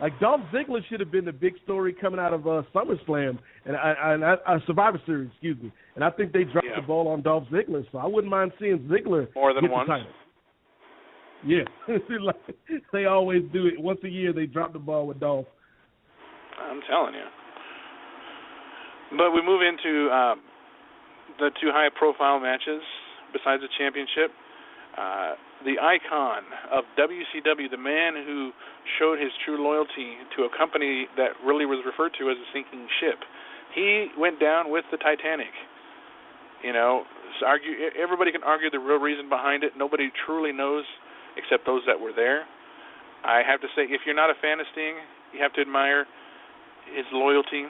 Like, Dolph Ziggler should have been the big story coming out of SummerSlam and Survivor Series, excuse me. And I think they dropped the ball on Dolph Ziggler, so I wouldn't mind seeing Ziggler more than get once. The title. Yeah, they always do it. Once a year, they drop the ball with Dolph. I'm telling you. But we move into the two high-profile matches besides the championship. The icon of WCW, the man who showed his true loyalty to a company that really was referred to as a sinking ship. He went down with the Titanic. Everybody can argue the real reason behind it. Nobody truly knows except those that were there. I have to say, if you're not a fan of Sting, you have to admire his loyalty,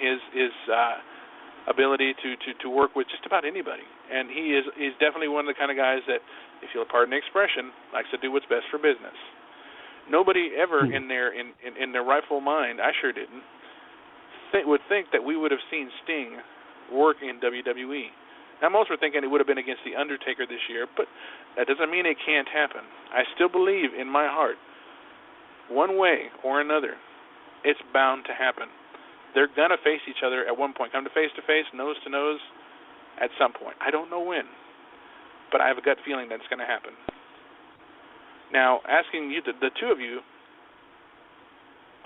his ability to work with just about anybody. And he's definitely one of the kind of guys that, if you'll pardon the expression, likes to do what's best for business. Nobody ever in their rightful mind, I sure didn't, would think that we would have seen Sting work in WWE. Now, most were thinking it would have been against The Undertaker this year, but that doesn't mean it can't happen. I still believe in my heart, one way or another, it's bound to happen. They're going to face each other at one point, come to face-to-face, nose-to-nose at some point. I don't know when, but I have a gut feeling that it's going to happen. Now, asking you, the two of you,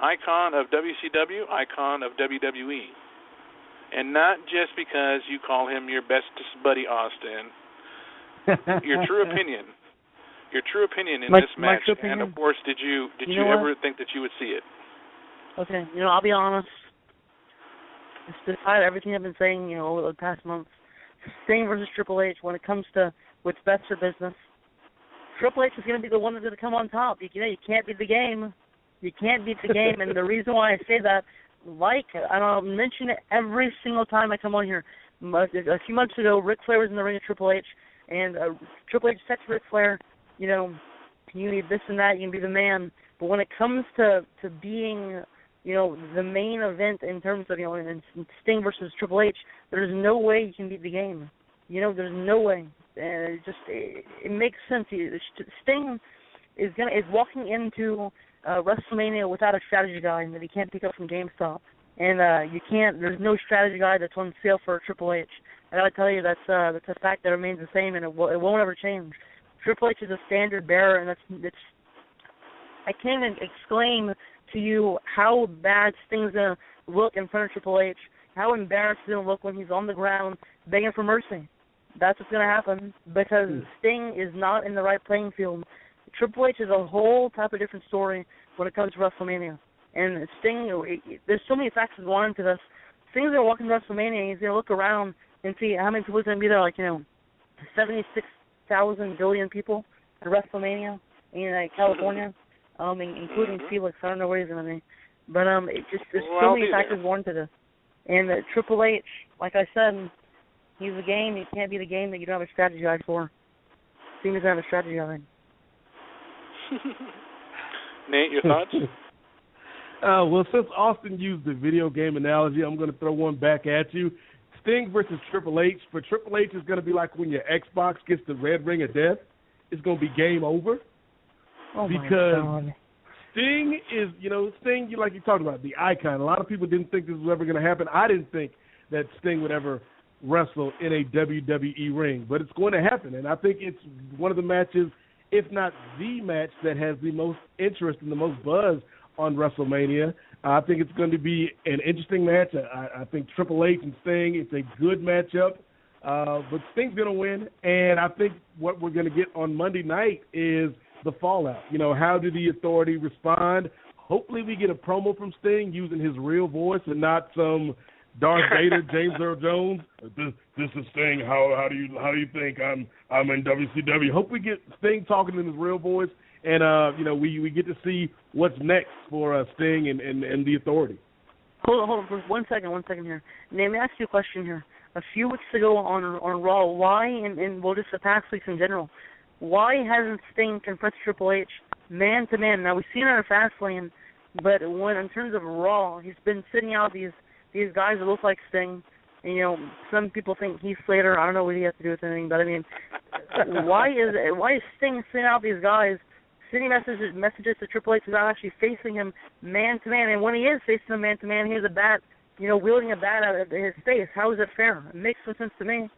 icon of WCW, icon of WWE, and not just because you call him your bestest buddy, Austin, your true opinion in this match, and of course, did you ever think that you would see it? Okay, I'll be honest. Despite everything I've been saying, over the past month, Sting versus Triple H, when it comes to what's best for business, Triple H is going to be the one that's going to come on top. You can't beat the game. You can't beat the game, and the reason why I say that, and I'll mention it every single time I come on here. A few months ago, Ric Flair was in the ring with Triple H, and Triple H said to Ric Flair, you need this and that, you can be the man. But when it comes to being, the main event in terms of, in Sting versus Triple H, there's no way you can beat the game. There's no way. And it makes sense. Sting is walking into WrestleMania without a strategy guide that he can't pick up from GameStop. And there's no strategy guide that's on sale for Triple H. I gotta tell you, that's a fact that remains the same, and it won't ever change. Triple H is a standard bearer, and I can't even exclaim to you how bad Sting's gonna look in front of Triple H, how embarrassed he's gonna look when he's on the ground begging for mercy. That's what's gonna happen, because Sting is not in the right playing field. Triple H is a whole type of different story when it comes to WrestleMania. And Sting, there's so many factors going into this. Sting's going to walk into WrestleMania, and he's going to look around and see how many people are going to be there, 76,000 billion people at WrestleMania in California, including Felix. I don't know where he's going to be. But there's so many factors going into this. And Triple H, like I said, he's a game. You can't be the game that you don't have a strategy guide for. Sting doesn't have a strategy guide. Nate, your thoughts? Well, since Austin used the video game analogy, I'm going to throw one back at you. Sting versus Triple H. For Triple H, it's going to be like when your Xbox gets the red ring of death. It's going to be game over. Oh, because my God. Sting is, Sting, like you talked about, the icon. A lot of people didn't think this was ever going to happen. I didn't think that Sting would ever wrestle in a WWE ring, but it's going to happen. And I think it's one of the matches, if not the match, that has the most interest and the most buzz on WrestleMania. I think it's going to be an interesting match. I think Triple H and Sting, it's a good matchup. But Sting's going to win, and I think what we're going to get on Monday night is the fallout. How do the Authority respond? Hopefully we get a promo from Sting using his real voice and not some Darth Vader, James Earl Jones. This is Sting. How do you think I'm in WCW? Hope we get Sting talking in his real voice. And, we get to see what's next for Sting and the Authority. Hold on for one second here. Let me ask you a question here. A few weeks ago on Raw, why, and well, just the past weeks in general, why hasn't Sting confronted Triple H man-to-man? Now, we've seen it on Fastlane, but when in terms of Raw, he's been sitting out these guys that look like Sting. And, some people think Heath Slater. I don't know what he has to do with anything, but, I mean, why is Sting sitting out these guys, sending messages to Triple H without actually facing him man-to-man? And when he is facing him man-to-man, he has a bat, wielding a bat out of his face. How is it fair? It makes no sense to me.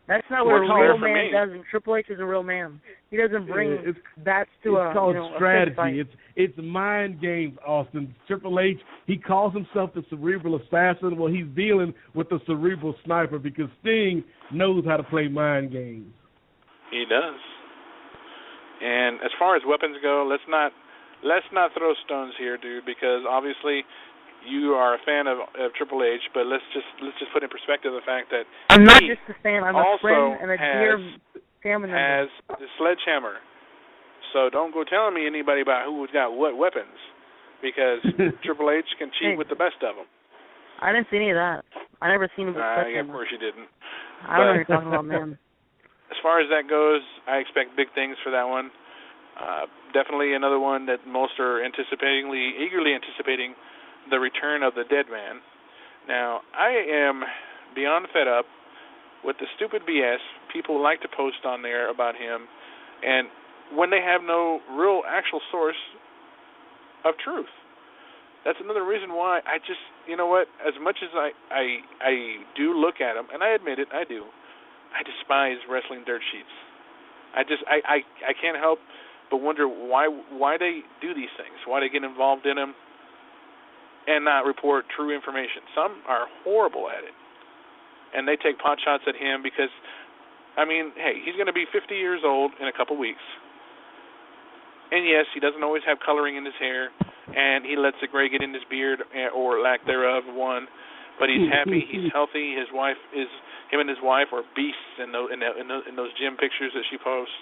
That's not what a real man does, and Triple H is a real man. He doesn't bring bats to it's called strategy. A it's mind games, Austin. Triple H, he calls himself the cerebral assassin. Well, he's dealing with the cerebral sniper because Sting knows how to play mind games. He does. And as far as weapons go, let's not throw stones here, dude, because obviously you are a fan of Triple H, but let's just put in perspective the fact that I'm not just a fan. I'm a friend and a dear family member. Has the sledgehammer. So don't go telling me anybody about who's got what weapons, because Triple H can cheat with the best of them. I didn't see any of that. I never seen him with yeah, of course you didn't. I don't know what you're talking about, man. As far as that goes, I expect big things for that one. Definitely another one that most are eagerly anticipating, the return of the dead man. Now, I am beyond fed up with the stupid BS people like to post on there about him, and when they have no real actual source of truth. That's another reason why I just, as much as I do look at him, and I admit it, I do, I despise wrestling dirt sheets. I can't help but wonder why they do these things, why they get involved in them and not report true information. Some are horrible at it, and they take pot shots at him because, hey, he's going to be 50 years old in a couple weeks. And yes, he doesn't always have coloring in his hair, and he lets the gray get in his beard, or lack thereof, but he's happy, he's healthy. Him and his wife are beasts in those gym pictures that she posts.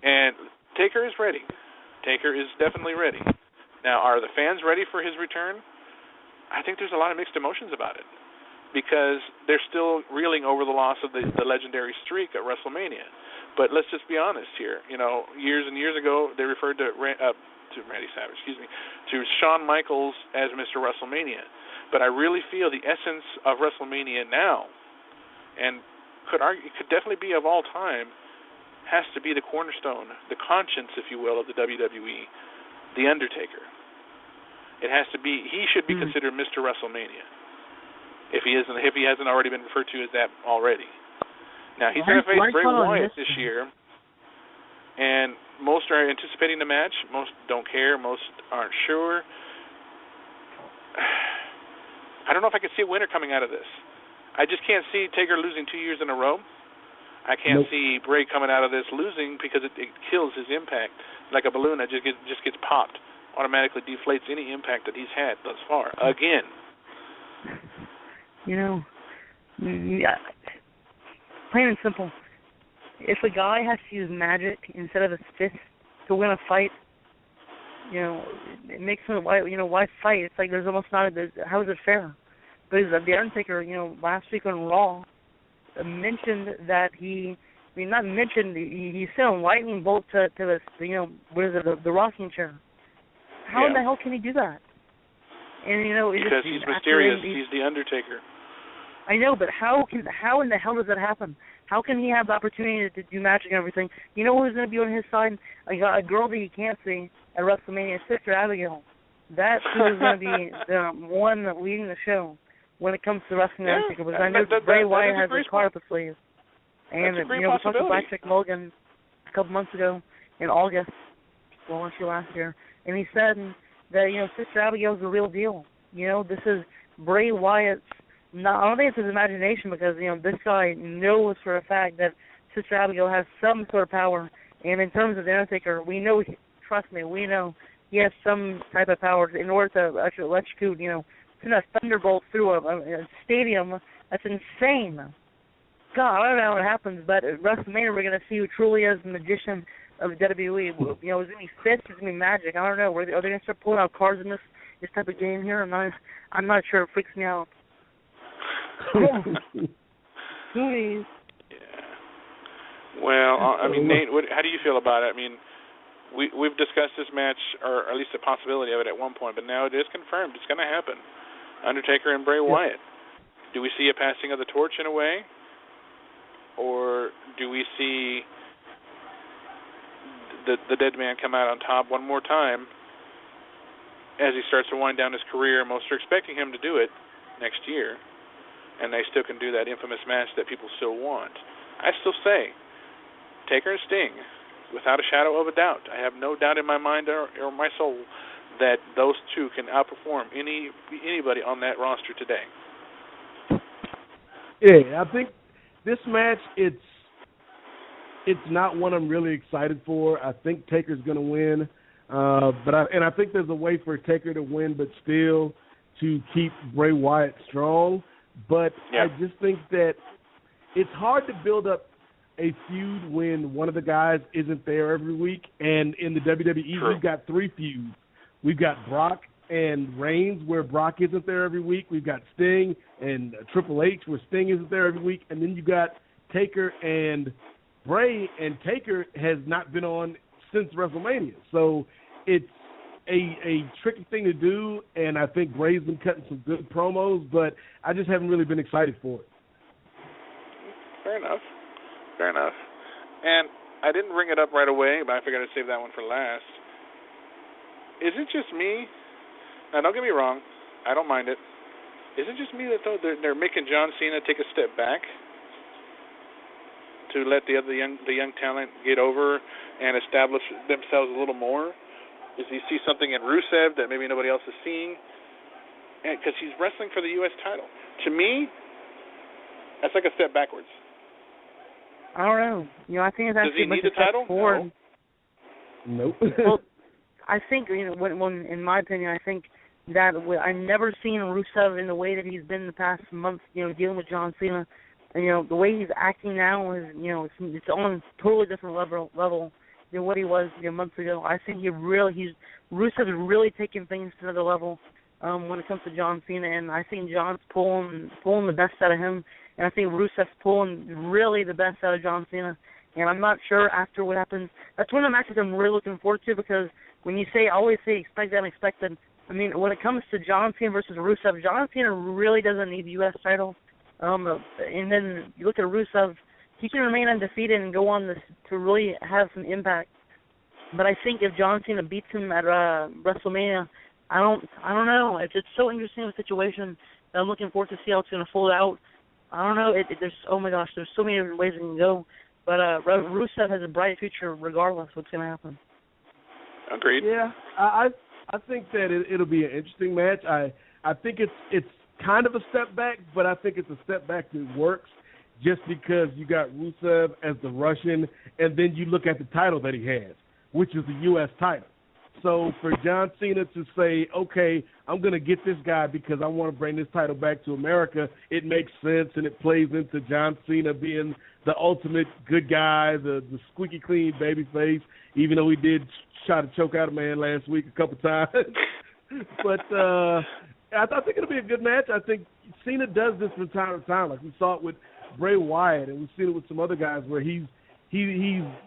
And Taker is ready. Taker is definitely ready. Now, are the fans ready for his return? I think there's a lot of mixed emotions about it because they're still reeling over the loss of the legendary streak at WrestleMania. But let's just be honest here. You know, years and years ago, they referred to Randy Savage, to Shawn Michaels as Mr. WrestleMania. But I really feel the essence of WrestleMania now, and it could definitely be of all time, has to be the cornerstone, the conscience, if you will, of the WWE, The Undertaker. It has to be. He should be considered Mr. WrestleMania, if he hasn't already been referred to as that already. Now he's going to face Bray Wyatt this year, and most are anticipating the match. Most don't care. Most aren't sure. I don't know if I can see a winner coming out of this. I just can't see Taker losing 2 years in a row. I can't see Bray coming out of this losing because it kills his impact like a balloon that just gets popped. Automatically deflates any impact that he's had thus far. Again. You know, plain and simple. If a guy has to use magic instead of his fist to win a fight, you know, it makes him why fight? It's like there's almost not how is it fair? Because The Undertaker, you know, last week on Raw mentioned that he sent a lightning bolt to this, you know, what is it, the rocking chair. How in the hell can he do that? And you know, because he's mysterious. He's The Undertaker. I know, but how in the hell does that happen? How can he have the opportunity to do magic and everything? You know who's going to be on his side? A girl that he can't see at WrestleMania, Sister Abigail. That's who's going to be the one leading the show when it comes to wrestling. Because I know Bray Wyatt has a card up his sleeve. And you know, we talked to Black Chick Mulligan a couple months ago in August, last year, and he said that, you know, Sister Abigail's the real deal. You know, this is Bray Wyatt's. I don't think it's his imagination because, you know, this guy knows for a fact that Sister Abigail has some sort of power. And in terms of The Undertaker, we know, trust me, we know he has some type of power in order to actually electrocute, you know, send a thunderbolt through a stadium. That's insane. God, I don't know how it happens, but at WrestleMania we're going to see who truly is the magician of WWE. You know, is it going to be fists? Is it going to be magic? I don't know. Are they going to start pulling out cards in this type of game here? I'm not sure. It freaks me out. Yeah. Well, I mean, Nate, how do you feel about it? I mean, we've discussed this match, or at least the possibility of it at one point, but now it is confirmed. It's going to happen. Undertaker and Bray Wyatt. Do we see a passing of the torch in a way? Or do we see the dead man come out on top one more time as he starts to wind down his career? Most are expecting him to do it next year, and they still can do that infamous match that people still want. I still say, Taker and Sting, without a shadow of a doubt. I have no doubt in my mind or my soul that those two can outperform anybody on that roster today. Yeah, I think this match, it's not one I'm really excited for. I think Taker's going to win, but I think there's a way for Taker to win, but still to keep Bray Wyatt strong. But I just think that it's hard to build up a feud when one of the guys isn't there every week. And in the WWE, we've got 3 feuds. We've got Brock and Reigns, where Brock isn't there every week. We've got Sting and Triple H, where Sting isn't there every week. And then you got Taker and Bray, and Taker has not been on since WrestleMania. So it's a tricky thing to do, and I think Bray's been cutting some good promos, but I just haven't really been excited for it. Fair enough. And I didn't bring it up right away, but I figured I'd save that one for last. Is it just me? Now, don't get me wrong. I don't mind it. Is it just me that they're making John Cena take a step back to let the young talent get over and establish themselves a little more? Does he see something in Rusev that maybe nobody else is seeing? Because he's wrestling for the U.S. title. To me, that's like a step backwards. I don't know. You know, I think it's actually does he need the title? Forward. No. Well, I think, you know, when in my opinion, I think that I've never seen Rusev in the way that he's been in the past month, you know, dealing with John Cena. And, you know, the way he's acting now is, you know, it's on a totally different level. than what he was months ago. I think Rusev is really taking things to another level when it comes to John Cena, and I think John's pulling the best out of him, and I think Rusev's pulling really the best out of John Cena. And I'm not sure after what happens. That's one of the matches I'm really looking forward to, because when you always say expect the unexpected, I mean, when it comes to John Cena versus Rusev, John Cena really doesn't need the U.S. title. And then you look at Rusev, he can remain undefeated and go on to really have some impact. But I think if John Cena beats him at WrestleMania, I don't know. It's so interesting of a situation that I'm looking forward to see how it's going to fold out. I don't know. There's so many different ways it can go. But Rusev has a bright future regardless of what's going to happen. Agreed. Yeah, I think that it'll be an interesting match. I think it's kind of a step back, but I think it's a step back that works just because you got Rusev as the Russian, and then you look at the title that he has, which is the U.S. title. So for John Cena to say, okay, I'm going to get this guy because I want to bring this title back to America, it makes sense, and it plays into John Cena being the ultimate good guy, the squeaky clean baby face, even though he did try to choke out a man last week a couple times. But I think it'll be a good match. I think Cena does this from time to time. Like we saw it with Bray Wyatt, and we've seen it with some other guys where he's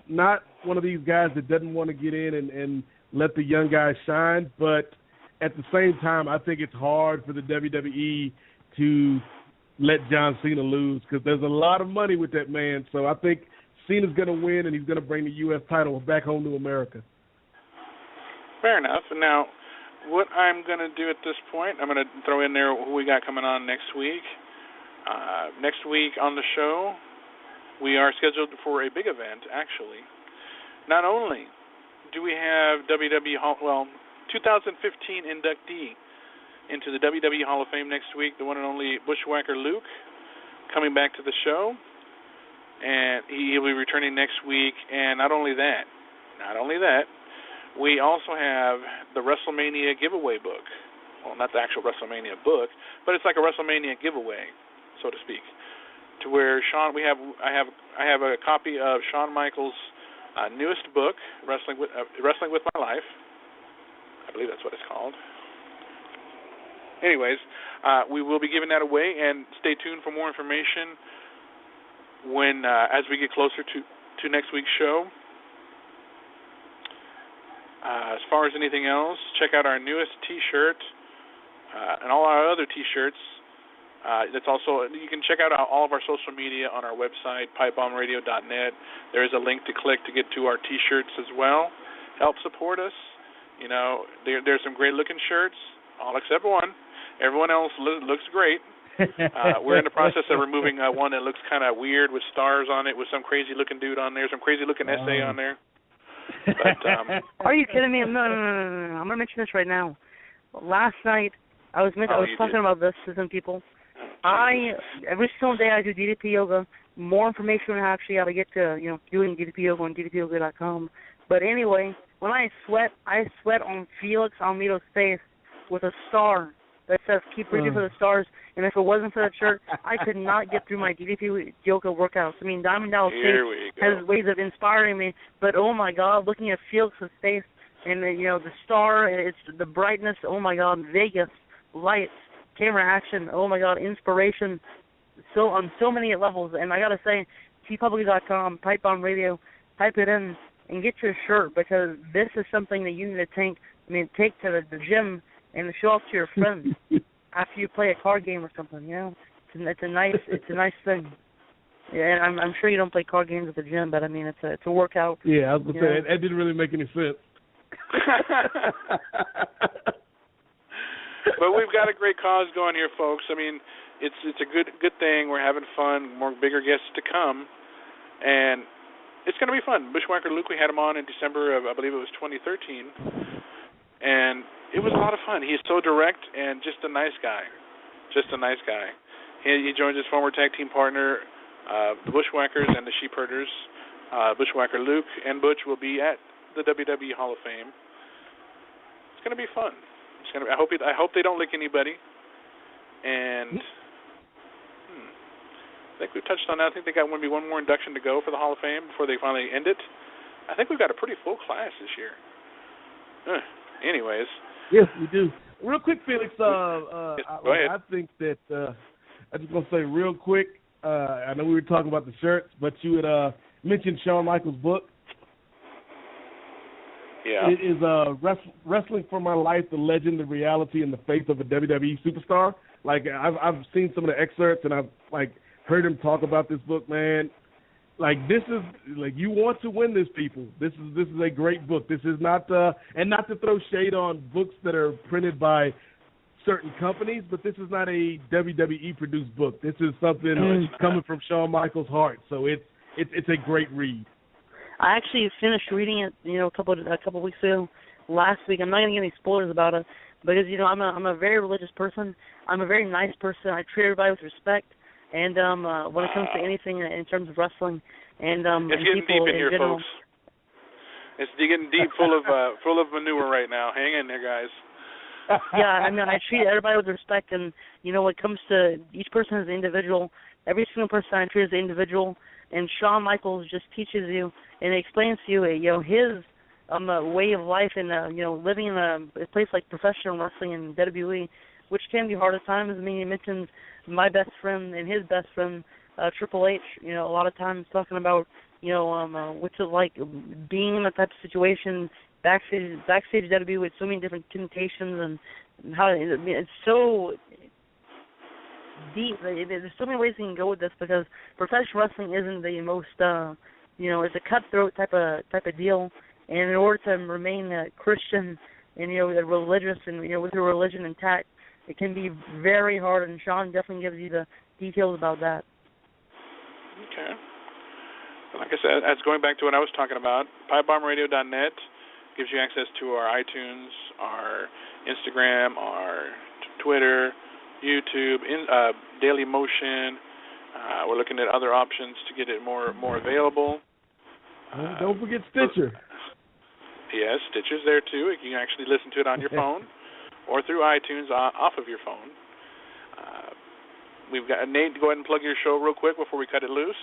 not one of these guys that doesn't want to get in and let the young guys shine, but at the same time, I think it's hard for the WWE to let John Cena lose because there's a lot of money with that man. So I think Cena's going to win, and he's going to bring the U.S. title back home to America. Fair enough. And now, what I'm going to do at this point, I'm going to throw in there who we got coming on next week. Next week on the show, we are scheduled for a big event, actually. Not only do we have 2015 inductee into the WWE Hall of Fame next week, the one and only Bushwhacker Luke, coming back to the show, and he'll be returning next week. And not only that, we also have the WrestleMania giveaway book. Well, not the actual WrestleMania book, but it's like a WrestleMania giveaway, so to speak. To where I have a copy of Shawn Michaels' newest book, Wrestling with My Life. I believe that's what it's called. Anyways, we will be giving that away, and stay tuned for more information when as we get closer to next week's show. As far as anything else, check out our newest T-shirt and all our other T-shirts. That's also, you can check out all of our social media on our website, pipebombradio.net. There is a link to click to get to our T-shirts as well. Help support us. You know, there's some great-looking shirts, all except one. Everyone else looks great. We're in the process of removing one that looks kind of weird with stars on it, with some crazy-looking dude on there, some crazy-looking essay on there. But, are you kidding me? No. I'm going to mention this right now. Last night, I was talking about this to some people. Every single day I do DDP yoga. More information on how to get to doing DDP yoga on DDPyoga.com. But anyway, when I sweat on Felix Olmedo's face with a star that says "Keep reaching for the stars." And if it wasn't for that shirt, I could not get through my DDP yoga workouts. I mean, Diamond Dallas has ways of inspiring me, but oh my God, looking at Felix's face and the star, it's the brightness. Oh my God, Vegas lights. Camera action, oh my God, inspiration, so on so many levels. And I gotta say, tpublic.com, Pipebomb Radio, type it in and get your shirt, because this is something that you need to take to the gym and show off to your friends after you play a card game or something. It's a nice thing. Yeah, and I'm sure you don't play card games at the gym, but I mean it's a workout. Yeah, I was gonna say that didn't really make any sense. But we've got a great cause going here, folks. I mean, it's a good thing. We're having fun. More bigger guests to come, and it's going to be fun. Bushwhacker Luke, we had him on in December of, I believe it was 2013, and it was a lot of fun. He's so direct and just a nice guy. He joins his former tag team partner, the Bushwhackers and the Sheep Herders. Bushwhacker Luke and Butch will be at the WWE Hall of Fame. It's going to be fun. I hope they don't lick anybody. And I think we've touched on that. I think they got maybe one more induction to go for the Hall of Fame before they finally end it. I think we've got a pretty full class this year. Anyways. Yes, we do. Real quick, Felix, Go ahead. I think that I'm just going to say real quick, I know we were talking about the shirts, but you had mentioned Shawn Michaels' book. Yeah. It is Wrestling for My Life, the Legend, the Reality, and the Faith of a WWE Superstar. Like, I've seen some of the excerpts, and I've, like, heard him talk about this book, man. Like, this is, like, you want to win this, people. This is a great book. This is not, and not to throw shade on books that are printed by certain companies, but this is not a WWE-produced book. This is something coming from Shawn Michaels' heart. So it's a great read. I actually finished reading it, a couple weeks ago, last week. I'm not going to give any spoilers about it because, I'm a very religious person. I'm a very nice person. I treat everybody with respect. And when it comes to anything in terms of wrestling, and it's getting people deep in here, general, folks. It's getting deep, full of manure right now. Hang in there, guys. Yeah, I mean, I treat everybody with respect, and when it comes to each person as an individual, every single person I treat as an individual, and Shawn Michaels just teaches you and explains to you, his way of life, and living in a place like professional wrestling and WWE, which can be hard at times. I mean, he mentions my best friend and his best friend, Triple H, a lot of times talking about, what's it like being in that type of situation, backstage WWE with so many different temptations, and how it's so deep. There's so many ways you can go with this because professional wrestling isn't the most, it's a cutthroat type of deal, and in order to remain Christian and, religious and, with your religion intact, it can be very hard, and Shawn definitely gives you the details about that. Okay. Like I said, that's going back to what I was talking about. PipebombRadio.net gives you access to our iTunes, our Instagram, our Twitter, YouTube, Daily Motion. We're looking at other options to get it more available. Don't forget Stitcher. Yes, Stitcher's there too. You can actually listen to it on your phone. Or through iTunes off of your phone. We've got Nate. Go ahead and plug your show real quick before we cut it loose.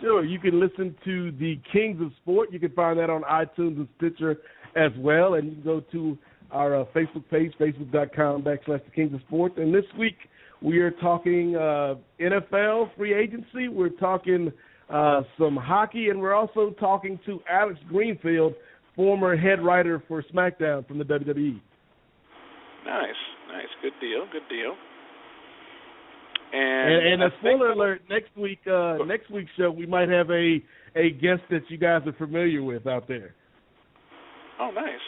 Sure. You can listen to the Kings of Sport. You can find that on iTunes and Stitcher as well. And you can go to our Facebook page, facebook.com/the Kings of Sport. And this week we are talking NFL free agency. We're talking some hockey, and we're also talking to Alex Greenfield, former head writer for SmackDown from the WWE. Nice. Good deal. And a spoiler alert, next week's show, we might have a guest that you guys are familiar with out there. Oh, nice.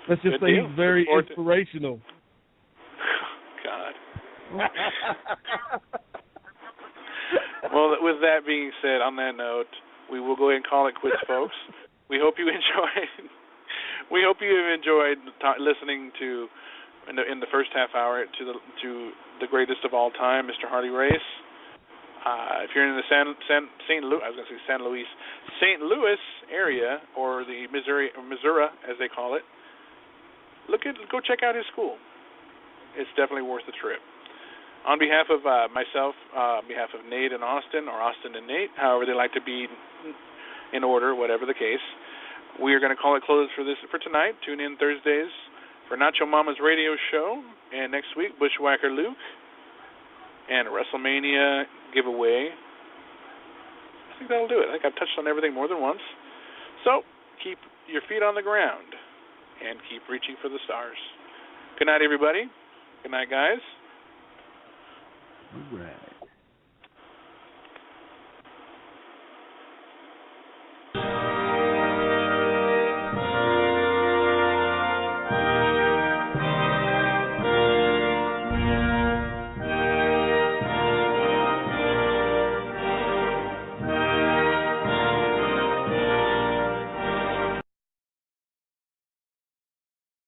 Let's just say he's very inspirational. God. Well, with that being said, on that note, we will go ahead and call it quits, folks. We hope you enjoyed. We hope you have enjoyed listening to in the first half hour to the greatest of all time, Mr. Harley Race. If you're in the St. Louis area, or the Missouri, as they call it, go check out his school. It's definitely worth the trip. On behalf of myself, on behalf of Nate and Austin, or Austin and Nate, however they like to be in order, whatever the case, we are going to call it closed for tonight. Tune in Thursdays for Nacho Mama's radio show, and next week Bushwhacker Luke and a WrestleMania giveaway. I think that'll do it. I think I've touched on everything more than once. So keep your feet on the ground and keep reaching for the stars. Good night, everybody. Good night, guys. All right.